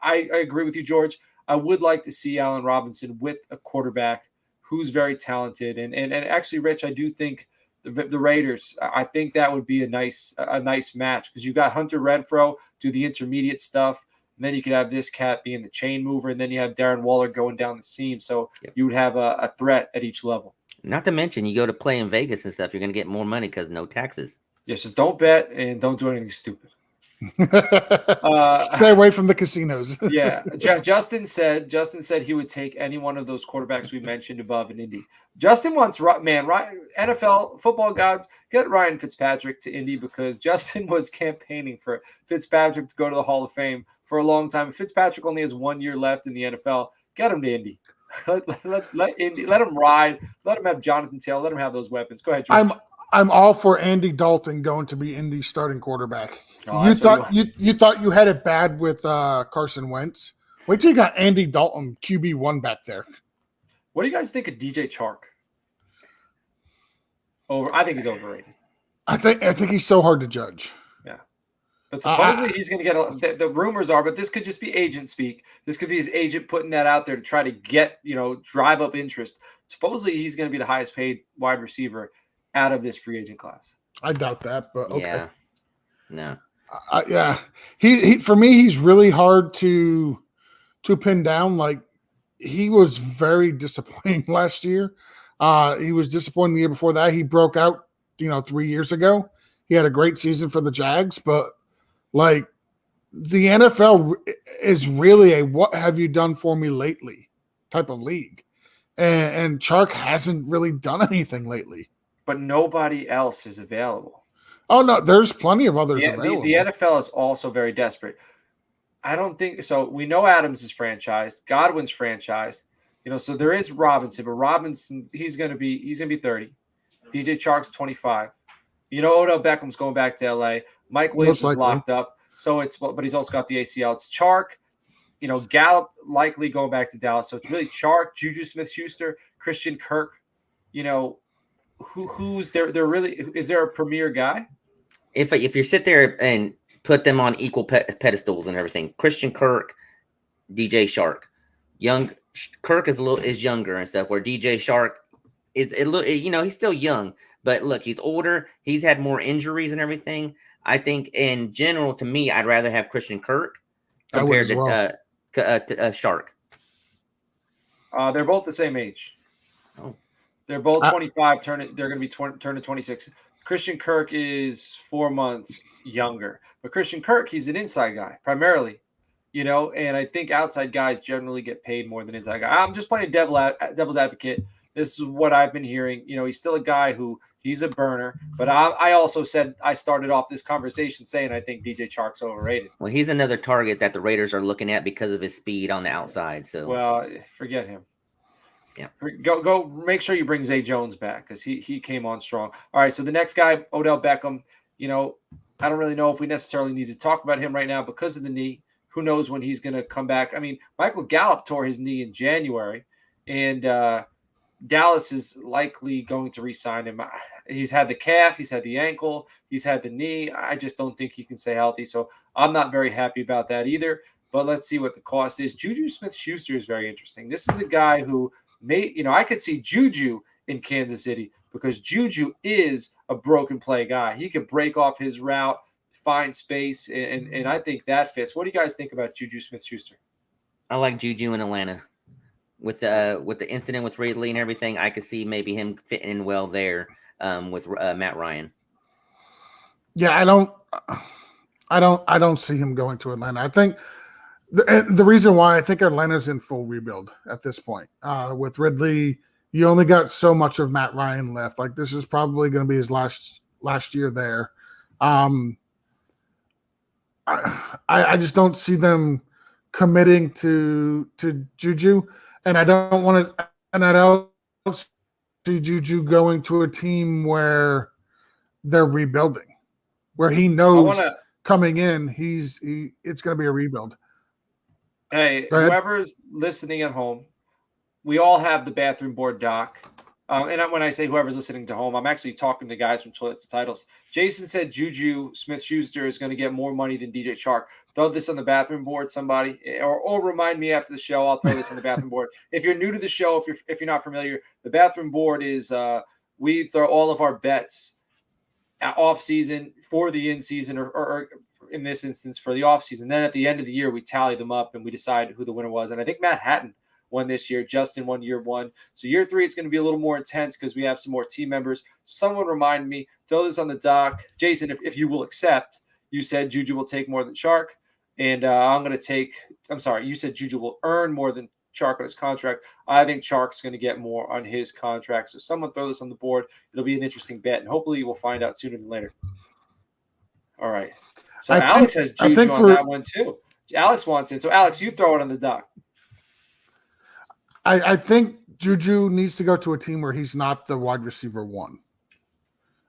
I agree with you, George. I would like to see Allen Robinson with a quarterback who's very talented. And actually, Rich, I do think the Raiders, I think that would be a nice match, because you got Hunter Renfrow do the intermediate stuff, and then you could have this cat being the chain mover, and then you have Darren Waller going down the seam. So you would have a threat at each level. Not to mention, you go to play in Vegas and stuff, you're going to get more money because no taxes. Yes, just don't bet and don't do anything stupid. Stay away from the casinos. Yeah. Justin said he would take any one of those quarterbacks we mentioned above in Indy. Justin wants, NFL football gods, get Ryan Fitzpatrick to Indy, because Justin was campaigning for Fitzpatrick to go to the Hall of Fame for a long time. Fitzpatrick only has 1 year left in the NFL. Get him to Indy. Let Indy, let him ride. Let him have Jonathan Taylor. Let him have those weapons. Go ahead, George. I'm all for Andy Dalton going to be Indy's starting quarterback. Oh, you thought you had it bad with Carson Wentz. Wait till you got Andy Dalton QB1 back there. What do you guys think of DJ Chark? I think he's overrated. I think he's so hard to judge. Yeah, But supposedly he's going to get the rumors are, but this could just be agent speak. This could be his agent putting that out there to try to get, drive up interest. Supposedly he's going to be the highest paid wide receiver out of this free agent class. I doubt that, but okay. Yeah. No. Yeah. He for me, he's really hard to pin down. Like, he was very disappointing last year. He was disappointing the year before that. He broke out, 3 years ago. He had a great season for the Jags, but like, the NFL is really a what have you done for me lately type of league. And Chark hasn't really done anything lately. But nobody else is available. Oh, no, there's plenty of others available. The NFL is also very desperate. I don't think so. We know Adams is franchised. Godwin's franchised. So there is Robinson, but Robinson, he's gonna be 30. DJ Chark's 25. Odell Beckham's going back to LA. Mike Williams is locked up. So but he's also got the ACL. It's Chark, Gallup likely going back to Dallas. So it's really Chark, Juju Smith-Schuster, Christian Kirk. Who's there? They're really, is there a premier guy? If you sit there and put them on equal pedestals and everything, Christian Kirk, DJ Chark, Kirk is younger and stuff, where DJ Chark is he's still young, but look, he's older. He's had more injuries and everything. I think in general, to me, I'd rather have Christian Kirk compared to Chark. They're both the same age. Oh. They're both 25. They're going to be turning 26. Christian Kirk is 4 months younger, but Christian Kirk, he's an inside guy primarily, and I think outside guys generally get paid more than inside guys. I'm just playing devil's advocate. This is what I've been hearing. He's still a guy who he's a burner, but I also said I started off this conversation saying I think DJ Chark's overrated. Well, he's another target that the Raiders are looking at because of his speed on the outside. So, well, forget him. Yeah. Go make sure you bring Zay Jones back because he came on strong. All right, so the next guy, Odell Beckham, I don't really know if we necessarily need to talk about him right now because of the knee. Who knows when he's going to come back? I mean, Michael Gallup tore his knee in January, and Dallas is likely going to re-sign him. He's had the calf, he's had the ankle, he's had the knee. I just don't think he can stay healthy, so I'm not very happy about that either. But let's see what the cost is. Juju Smith-Schuster is very interesting. This is a guy who I could see Juju in Kansas City because Juju is a broken play guy. He could break off his route, find space, and I think that fits. What do you guys think about Juju Smith-Schuster? I like Juju in Atlanta. With the incident with Ridley and everything, I could see maybe him fitting in well there with Matt Ryan. Yeah, I don't see him going to Atlanta. I think the reason why I think Atlanta's in full rebuild at this point. With Ridley, you only got so much of Matt Ryan left. Like, this is probably going to be his last year there. I just don't see them committing to Juju, and I don't see Juju going to a team where they're rebuilding, where he knows coming in it's going to be a rebuild. Hey, whoever's listening at home, we all have the bathroom board doc. And when I say whoever's listening to home, I'm actually talking to guys from Toilets and Titles. Jason said Juju Smith-Schuster is going to get more money than DJ Chark. Throw this on the bathroom board, somebody, or remind me after the show. I'll throw this on the bathroom board. If you're new to the show, if you're not familiar, the bathroom board is we throw all of our bets off season for the in season, or in this instance for the off season. Then at the end of the year, we tally them up and we decide who the winner was. And I think Matt Hatton won this year. Justin won year one. So year three, it's going to be a little more intense because we have some more team members. Someone remind me, throw this on the doc. Jason, if you will accept, you said Juju will take more than Chark. And you said Juju will earn more than Chark on his contract. I think Chark's going to get more on his contract. So someone throw this on the board. It'll be an interesting bet. And hopefully we'll find out sooner than later. All right. So Alex has Juju on that one too. Alex wants it. So Alex, you throw it on the doc. I think Juju needs to go to a team where he's not the wide receiver one.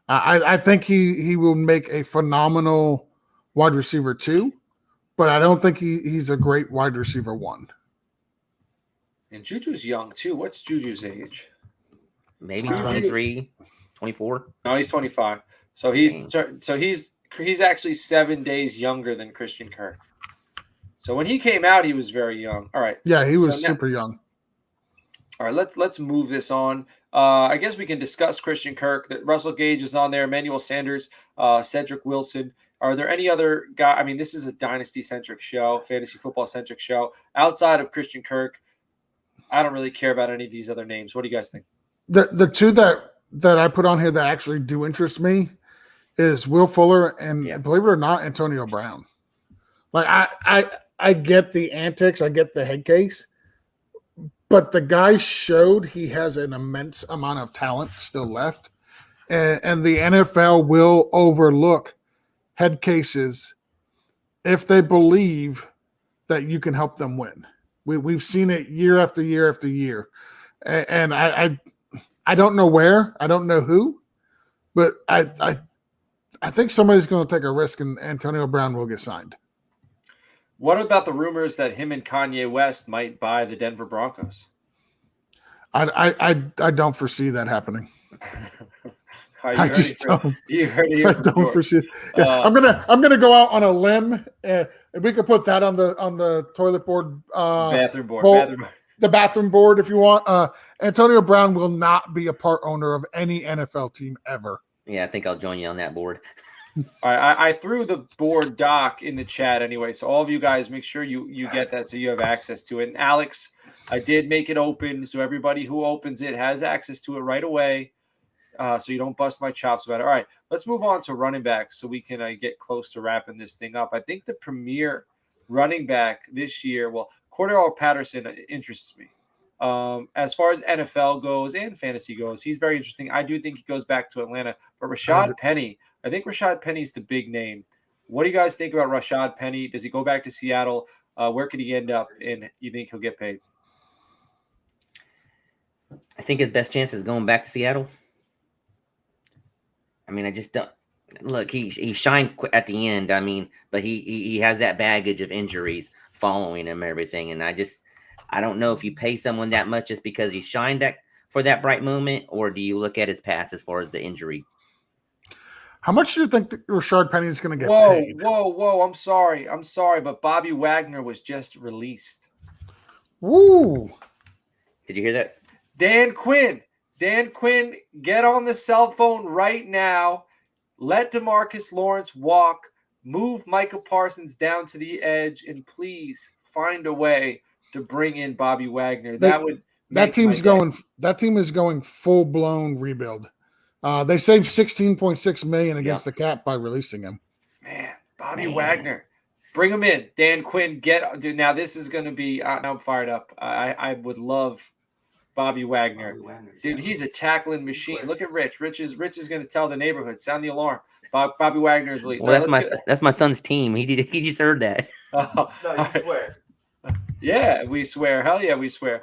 I think he will make a phenomenal wide receiver two, but I don't think he's a great wide receiver one. And Juju's young too. What's Juju's age? Maybe 23, 24. No, he's 25. So he's He's actually 7 days younger than Christian Kirk. So when he came out, he was very young. All right. Yeah, he was super young. All right, let's move this on. I guess we can discuss Christian Kirk. That Russell Gage is on there, Emmanuel Sanders, Cedric Wilson. Are there any other guy? I mean, this is a dynasty-centric show, fantasy football-centric show. Outside of Christian Kirk, I don't really care about any of these other names. What do you guys think? The two that I put on here that actually do interest me is Will Fuller and, believe it or not, Antonio Brown. Like I get the antics, I get the head case, but the guy showed he has an immense amount of talent still left, and the NFL will overlook head cases if they believe that you can help them win. We've seen it year after year after year, and I don't know where, I don't know who, but I think somebody's going to take a risk, and Antonio Brown will get signed. What about the rumors that him and Kanye West might buy the Denver Broncos? I don't foresee that happening. I just don't. You heard it. I don't foresee. Yeah, I'm gonna go out on a limb. If we could put that on the toilet board, bathroom board, the bathroom board, if you want. Antonio Brown will not be a part owner of any NFL team ever. Yeah, I think I'll join you on that board. All right, I threw the board doc in the chat anyway, so all of you guys make sure you get that so you have access to it. And Alex, I did make it open, so everybody who opens it has access to it right away, so you don't bust my chops about it. All right, let's move on to running backs so we can get close to wrapping this thing up. I think the premier running back this year, well, Cordell Patterson interests me. As far as NFL goes and fantasy goes, he's very interesting. I do think he goes back to Atlanta, but Rashad Penny, I think Rashad Penny's the big name. What do you guys think about Rashad Penny? Does he go back to Seattle? Where could he end up? And you think he'll get paid? I think his best chance is going back to Seattle. I mean, I just don't look. He shined at the end. I mean, but he has that baggage of injuries following him and everything. And I don't know if you pay someone that much just because he shined for that bright moment, or do you look at his past as far as the injury? How much do you think that Rashad Penny is going to get paid? Whoa! I'm sorry, but Bobby Wagner was just released. Woo! Did you hear that? Dan Quinn, get on the cell phone right now. Let DeMarcus Lawrence walk. Move Micah Parsons down to the edge, and please find a way to bring in Bobby Wagner. That team is going full blown rebuild. They saved $16.6 million against the cap by releasing him. Man, Bobby Wagner, bring him in. Dan Quinn, now this is going to be. I'm fired up. I would love Bobby Wagner. Dude, he's a tackling machine. Look at Rich. Rich is going to tell the neighborhood. Sound the alarm. Bobby Wagner is released. Well, that's my son's team. He just heard that. Oh, no, you swear. Yeah, we swear. Hell yeah, we swear.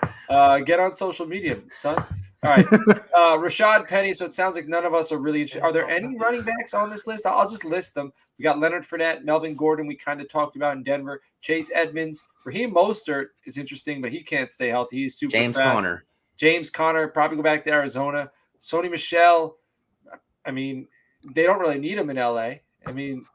Get on social media, son. All right. Rashad Penny. So it sounds like none of us are really interested. Are there any running backs on this list? I'll just list them. We got Leonard Fournette, Melvin Gordon, we kind of talked about in Denver. Chase Edmonds. Raheem Mostert is interesting, but he can't stay healthy. He's super fast. James Conner, probably go back to Arizona. Sony Michel. I mean, they don't really need him in LA. I mean,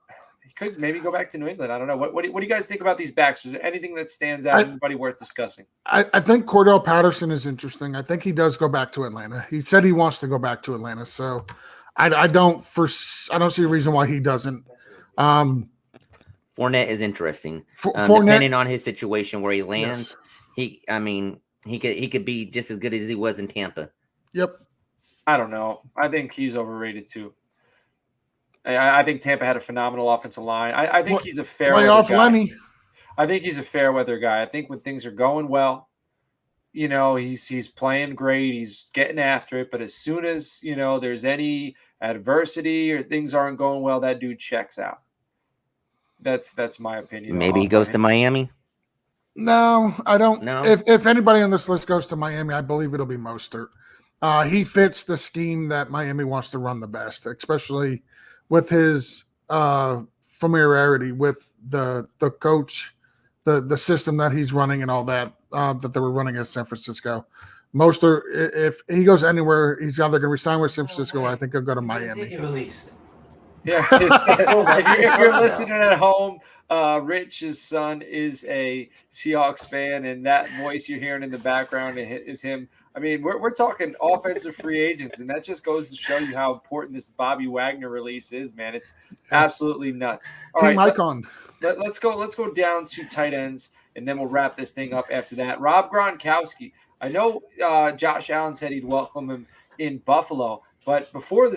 he could maybe go back to New England. I don't know. What do you guys think about these backs? Is there anything that stands out? Anybody worth discussing? I think Cordell Patterson is interesting. I think he does go back to Atlanta. He said he wants to go back to Atlanta. So I don't see a reason why he doesn't. Fournette is interesting. Depending on his situation where he lands, yes. He could be just as good as he was in Tampa. Yep. I don't know. I think he's overrated too. I think Tampa had a phenomenal offensive line. I think he's a fair playoff Lenny. I think he's a fair weather guy. I think when things are going well, he's playing great. He's getting after it. But as soon as there's any adversity or things aren't going well, that dude checks out. That's my opinion. Maybe he goes to Miami. No, I don't. No. If anybody on this list goes to Miami, I believe it'll be Mostert. He fits the scheme that Miami wants to run the best, especially with his familiarity with the coach, the system that he's running and all that they were running at San Francisco. Mostert, if he goes anywhere, he's either going to resign with San Francisco or I think he'll go to Miami. Yeah, if you're listening at home, Rich's son is a Seahawks fan, and that voice you're hearing in the background is him. I mean, we're talking offensive free agents, and that just goes to show you how important this Bobby Wagner release is, man. It's absolutely nuts. All Team right, icon. let's go down to tight ends, and then we'll wrap this thing up after that. Rob Gronkowski. I know Josh Allen said he'd welcome him in Buffalo, but before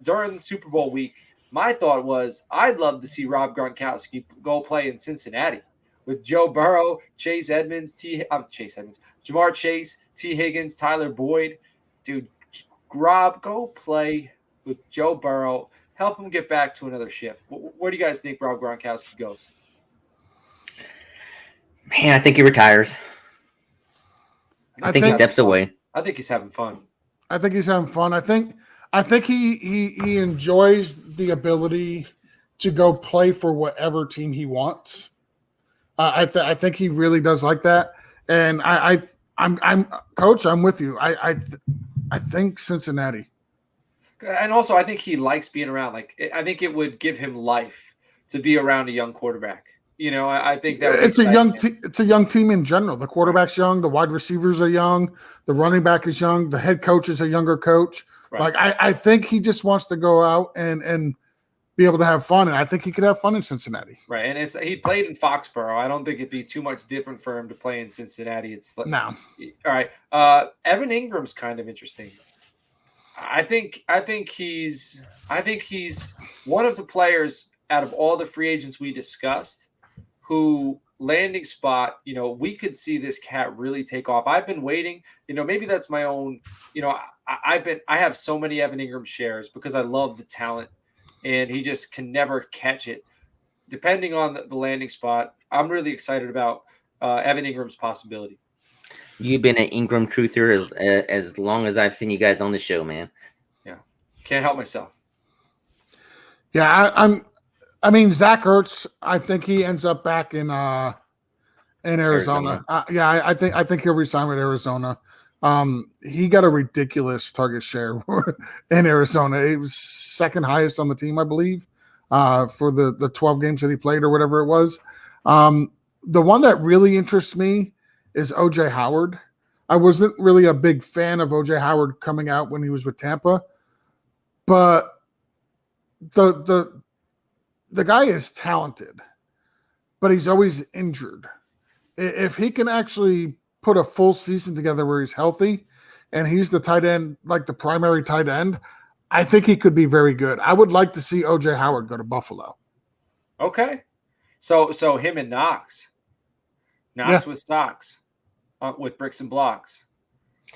during the Super Bowl week, my thought was I'd love to see Rob Gronkowski go play in Cincinnati with Joe Burrow, Jamar Chase, T. Higgins, Tyler Boyd. Dude, Rob, go play with Joe Burrow. Help him get back to another ship. Where do you guys think Rob Gronkowski goes? Man, I think he retires. I think he steps away. I think he's having fun. I think he's having fun. I think he enjoys the ability to go play for whatever team he wants. I think he really does like that. And I'm Coach. I'm with you. I think Cincinnati. And also, I think he likes being around. I think it would give him life to be around a young quarterback. You know, I think that it's a young team in general. The quarterback's young, the wide receivers are young, the running back is young, the head coach is a younger coach. Right. I think he just wants to go out and be able to have fun, and I think he could have fun in Cincinnati. Right, and he played in Foxborough. I don't think it'd be too much different for him to play in Cincinnati. No. All right. Evan Ingram's kind of interesting. I think he's one of the players out of all the free agents we discussed who landing spot, we could see this cat really take off. I've been waiting, maybe that's my own, I have so many Evan Ingram shares because I love the talent and he just can never catch it. Depending on the landing spot, I'm really excited about Evan Ingram's possibility. You've been an Ingram truther as long as I've seen you guys on the show, man. Yeah. Can't help myself. Yeah, I mean, Zach Ertz, I think he ends up back in Arizona. I think he'll resign with Arizona. He got a ridiculous target share in Arizona. It was second highest on the team, I believe, for the 12 games that he played or whatever it was. The one that really interests me is O.J. Howard. I wasn't really a big fan of O.J. Howard coming out when he was with Tampa, but the guy is talented, but he's always injured. If he can actually put a full season together where he's healthy and he's the tight end, like the primary tight end, I think he could be very good. I would like to see O.J. Howard go to Buffalo. Okay. So him and Knox with socks, with bricks and blocks.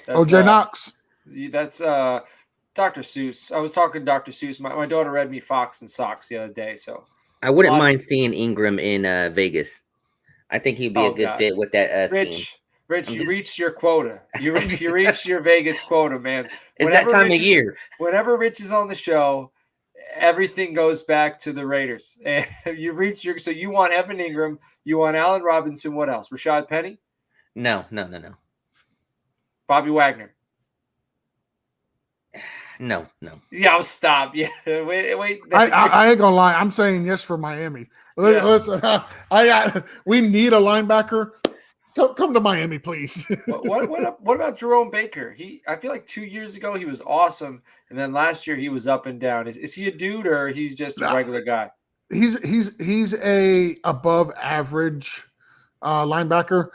O.J. Knox. That's Dr. Seuss. I was talking to Dr. Seuss. My daughter read me Fox and Socks the other day. So I wouldn't mind seeing Ingram in Vegas. I think he'd be a good fit with that scheme. Rich, you reached your quota. You reached your Vegas quota, man. It's that time of year. Whenever Rich is on the show, everything goes back to the Raiders. And you reached so you want Evan Ingram, you want Allen Robinson. What else? Rashad Penny? No. Bobby Wagner. No. Yeah, I'll stop. Yeah, wait. I ain't gonna lie. I'm saying yes for Miami. Yeah. Listen, we need a linebacker. Come to Miami, please. What about Jerome Baker? I feel like 2 years ago he was awesome, and then last year he was up and down. Is he a dude or he's just a regular guy? He's a above average linebacker.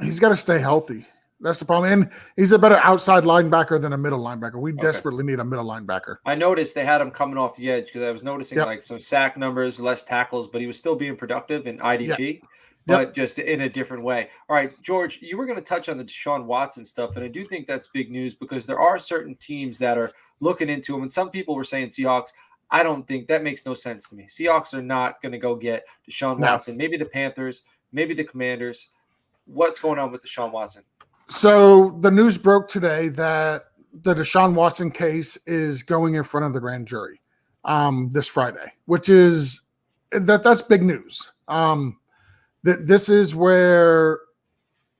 He's got to stay healthy. That's the problem. And he's a better outside linebacker than a middle linebacker. We desperately need a middle linebacker. I noticed they had him coming off the edge because I was noticing like some sack numbers, less tackles, but he was still being productive in IDP, but just in a different way. All right, George, you were going to touch on the Deshaun Watson stuff, and I do think that's big news because there are certain teams that are looking into him, and some people were saying Seahawks. I don't think that makes no sense to me. Seahawks are not going to go get Deshaun Watson. Maybe the Panthers, maybe the Commanders. What's going on with Deshaun Watson? So the news broke today that the Deshaun Watson case is going in front of the grand jury this Friday, which is that's big news. This is where,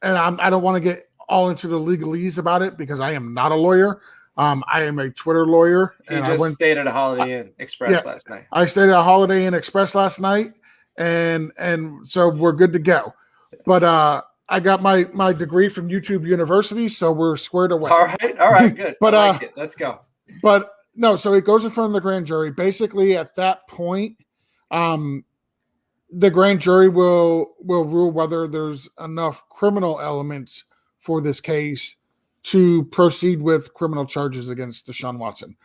and I don't want to get all into the legalese about it because I am not a lawyer. I am a Twitter lawyer, He just stayed at a Holiday Inn Express last night. I stayed at a Holiday Inn Express last night, and so we're good to go. But I got my degree from YouTube University, so we're squared away. All right, good. But I like it. Let's go. But no, so it goes in front of the grand jury. Basically, at that point, the grand jury will rule whether there's enough criminal elements for this case to proceed with criminal charges against Deshaun Watson.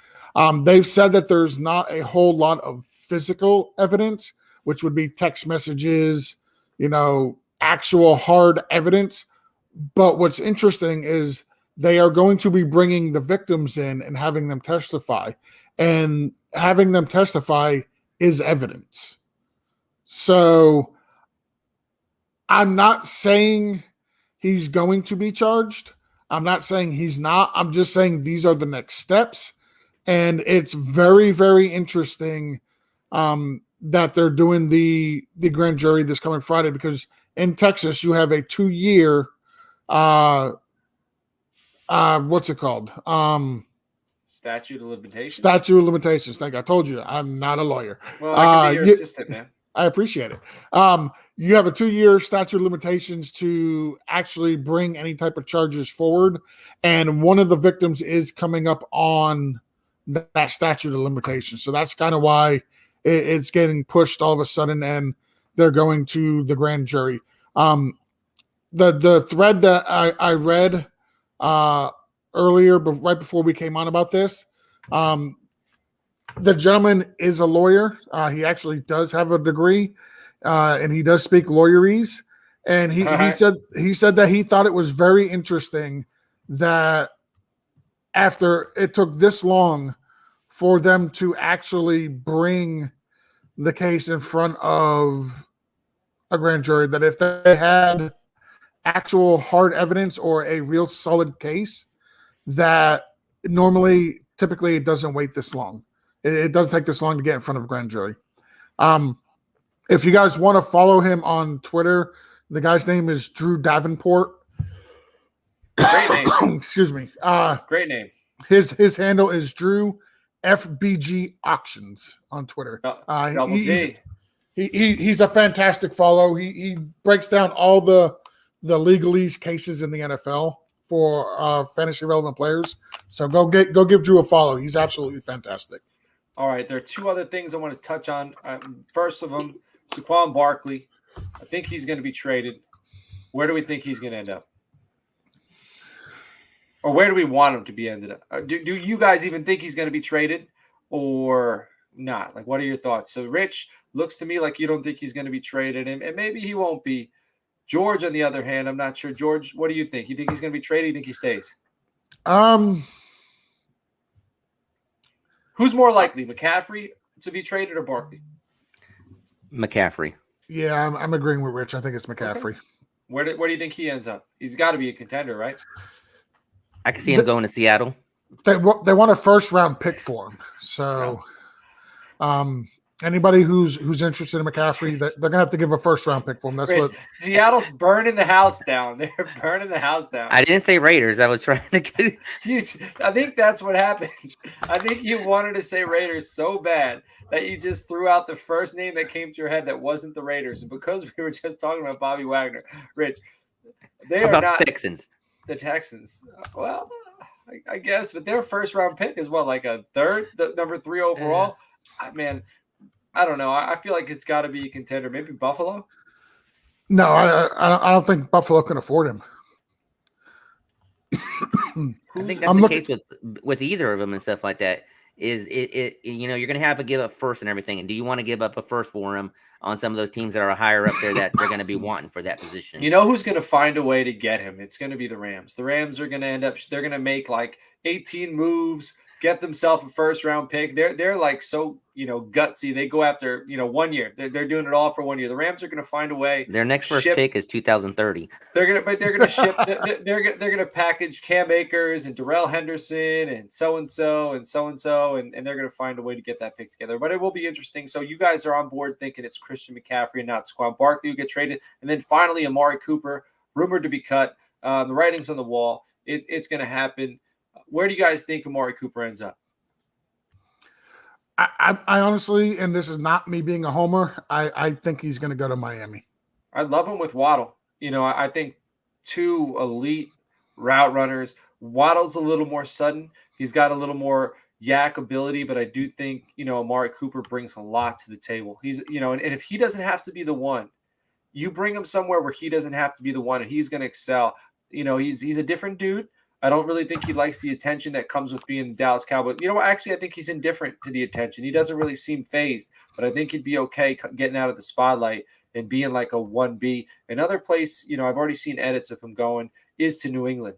They've said that there's not a whole lot of physical evidence, which would be text messages, actual hard evidence. But what's interesting is they are going to be bringing the victims in and having them testify. And having them testify is evidence. So I'm not saying he's going to be charged. I'm not saying he's not. I'm just saying these are the next steps. And it's very, very interesting that they're doing the grand jury this coming Friday, because in Texas, you have a 2-year, what's it called? Statute of limitations. Statute of limitations. Like I told you, I'm not a lawyer. Well, I can be your assistant, man. I appreciate it. You have a 2-year statute of limitations to actually bring any type of charges forward. And one of the victims is coming up on that statute of limitations. So that's kind of why it's getting pushed all of a sudden, and they're going to the grand jury. The thread that I read earlier, right before we came on about this, the gentleman is a lawyer. He actually does have a degree, and he does speak lawyerese. And he said that he thought it was very interesting that after it took this long for them to actually bring the case in front of a grand jury, that if they had actual hard evidence or a real solid case, that typically it doesn't wait this long. It doesn't take this long to get in front of a grand jury. If you guys want to follow him on Twitter, the guy's name is Drew Davenport. Great name. Excuse me. Great name. His handle is Drew FBG Auctions on Twitter. He's a fantastic follow. He breaks down all the legalese cases in the NFL for fantasy relevant players. So go give Drew a follow. He's absolutely fantastic. All right, there are two other things I want to touch on. First of them, Saquon Barkley. I think he's going to be traded. Where do we think he's going to end up? Or where do we want him to be ended up? Do you guys even think he's going to be traded or not? Like, what are your thoughts? So, Rich, looks to me like you don't think he's going to be traded, and maybe he won't be. George, on the other hand, I'm not sure. George, what do you think? You think he's going to be traded? You think he stays? Who's more likely, McCaffrey to be traded or Barkley? McCaffrey. Yeah, I'm agreeing with Rich. I think it's McCaffrey. Okay. Where do you think he ends up? He's got to be a contender, right? I can see him going to Seattle. They want a first-round pick for him. So, anybody who's interested in McCaffrey, they're gonna have to give a first-round pick for him. That's what Seattle's burning the house down. They're burning the house down. I didn't say Raiders. I was trying to get. I think that's what happened. I think you wanted to say Raiders so bad that you just threw out the first name that came to your head that wasn't the Raiders. And because we were just talking about Bobby Wagner, Rich, they are not the Texans. The Texans. Well, I guess, but their first-round pick is what, like a third, number 3 overall. Man, I don't know. I feel like it's got to be a contender. Maybe Buffalo. No, I don't think Buffalo can afford him. I think that's the case with either of them and stuff like that. Is it you're going to have to give up first and everything. And do you want to give up a first for him on some of those teams that are higher up there that they're going to be wanting for that position? You know who's going to find a way to get him? It's going to be the Rams. The Rams are going to they're going to make like 18 moves, get themselves a first-round pick. They're like so, gutsy. They go after, 1 year. They're doing it all for 1 year. The Rams are going to find a way. Their next first pick is 2030. They're going to ship. They're going to package Cam Akers and Darrell Henderson and so-and-so and so-and-so, and they're going to find a way to get that pick together. But it will be interesting. So you guys are on board thinking it's Christian McCaffrey and not Saquon Barkley who get traded. And then finally, Amari Cooper, rumored to be cut. The writing's on the wall. It's going to happen. Where do you guys think Amari Cooper ends up? I honestly, and this is not me being a homer, I think he's going to go to Miami. I love him with Waddle. I think two elite route runners. Waddle's a little more sudden. He's got a little more yak ability, but I do think, Amari Cooper brings a lot to the table. He's, and if he doesn't have to be the one, you bring him somewhere where he doesn't have to be the one and he's going to excel. He's a different dude. I don't really think he likes the attention that comes with being the Dallas Cowboys. Actually, I think he's indifferent to the attention. He doesn't really seem fazed, but I think he'd be okay getting out of the spotlight and being like a 1B. Another place, I've already seen edits of him going, is to New England.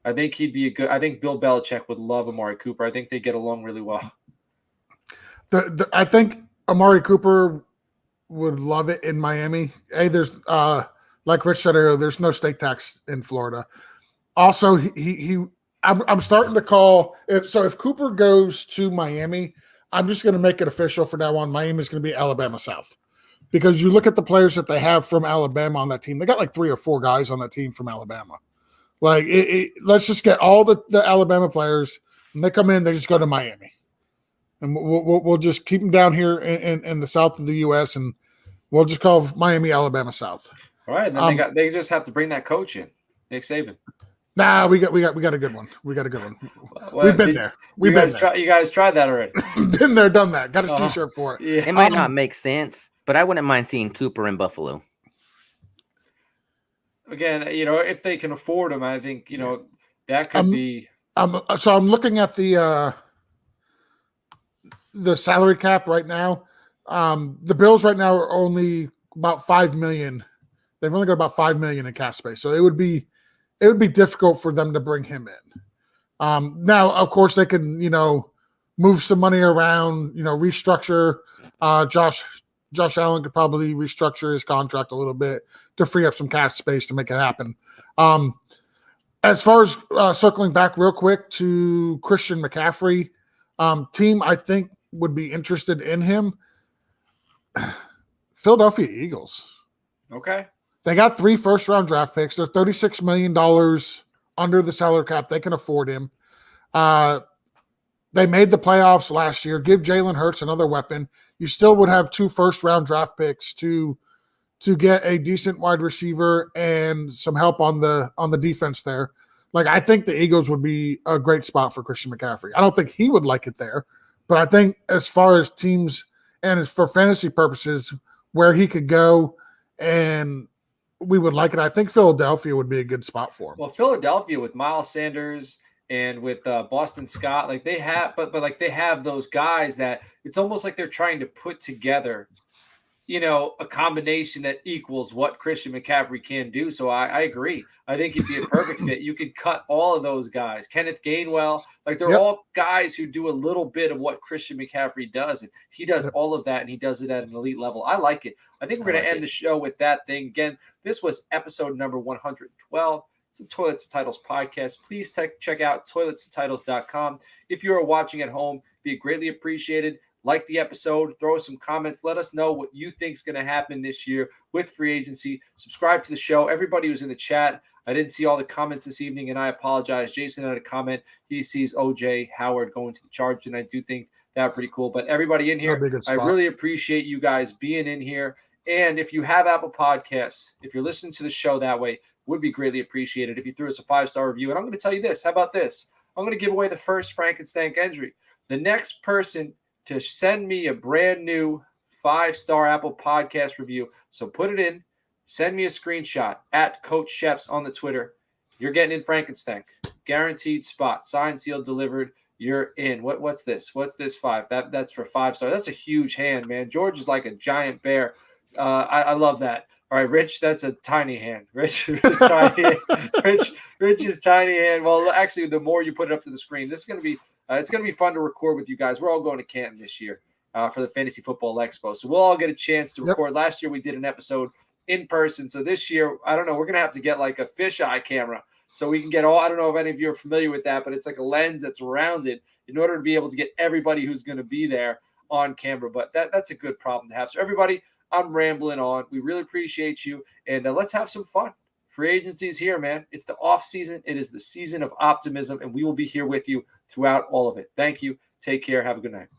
I think he'd be I think Bill Belichick would love Amari Cooper. I think they get along really well. I think Amari Cooper would love it in Miami. Hey, there's like Rich said earlier, there's no state tax in Florida. Also, I'm starting to call if Cooper goes to Miami, I'm just going to make it official from now on. Miami is going to be Alabama South, because you look at the players that they have from Alabama on that team. They got like 3 or 4 guys on that team from Alabama. Like, let's just get all the Alabama players, and they come in, they just go to Miami, and we'll just keep them down here in the south of the U.S. and we'll just call Miami Alabama South. All right, and then they just have to bring that coach in, Nick Saban. Nah, we got a good one. We got a good one. Well, We've been there. You guys tried that already. Been there, done that. Got his T-shirt for it. Yeah. It might not make sense, but I wouldn't mind seeing Cooper in Buffalo. Again, if they can afford him, I think that could be. So I'm looking at the salary cap right now. The Bills right now are only about $5 million. They've only got about $5 million in cap space, so it would be difficult for them to bring him in. Now, of course, they can, move some money around, restructure. Josh Allen could probably restructure his contract a little bit to free up some cap space to make it happen. As far as circling back real quick to Christian McCaffrey, team I think would be interested in him. Philadelphia Eagles. Okay. They got 3 first-round draft picks. They're $36 million under the salary cap. They can afford him. They made the playoffs last year. Give Jalen Hurts another weapon. You still would have 2 first-round draft picks to get a decent wide receiver and some help on the defense there. Like, I think the Eagles would be a great spot for Christian McCaffrey. I don't think he would like it there, but I think as far as teams and as for fantasy purposes, where he could go and we would like it, I think Philadelphia would be a good spot for him. Well, Philadelphia with Miles Sanders and with Boston Scott, like they have, but like they have those guys that it's almost like they're trying to put together, a combination that equals what Christian McCaffrey can do. So I agree. I think it'd be a perfect fit. You could cut all of those guys. Kenneth Gainwell, like they're all guys who do a little bit of what Christian McCaffrey does. And he does all of that, and he does it at an elite level. I like it. I think we're going to end the show with that thing. Again, this was episode number 112. It's a Toilets and Titles podcast. Please check out toiletsandtitles.com. If you are watching at home, be greatly appreciated. Like the episode, throw us some comments. Let us know what you think is going to happen this year with free agency. Subscribe to the show. Everybody who's in the chat, I didn't see all the comments this evening, and I apologize. Jason had a comment. He sees OJ Howard going to the Chargers, and I do think that pretty cool. But everybody in here, I really appreciate you guys being in here. And if you have Apple Podcasts, if you're listening to the show that way, would be greatly appreciated if you threw us a 5-star review. And I'm going to tell you this. How about this? I'm going to give away the first Frankenstein entry. The next person to send me a brand new 5-star Apple Podcast review. So put it in, send me a screenshot at Coach Sheps on the Twitter. You're getting in Frankenstein. Guaranteed spot. Signed, sealed, delivered. You're in. What's this? What's this 5? That's for 5 stars. That's a huge hand, man. George is like a giant bear. I love that. All right, Rich, that's a tiny hand. Rich is tiny. Rich is tiny hand. Well, actually, the more you put it up to the screen, this is going to be it's going to be fun to record with you guys. We're all going to Canton this year for the Fantasy Football Expo. So we'll all get a chance to record. Last year we did an episode in person. So this year, I don't know, we're going to have to get like a fisheye camera so we can get all – I don't know if any of you are familiar with that, but it's like a lens that's rounded in order to be able to get everybody who's going to be there on camera. But that's a good problem to have. So everybody, I'm rambling on. We really appreciate you. And let's have some fun Free agency is here, man. It's the off season. It is the season of optimism, and we will be here with you throughout all of it. Thank you. Take care. Have a good night.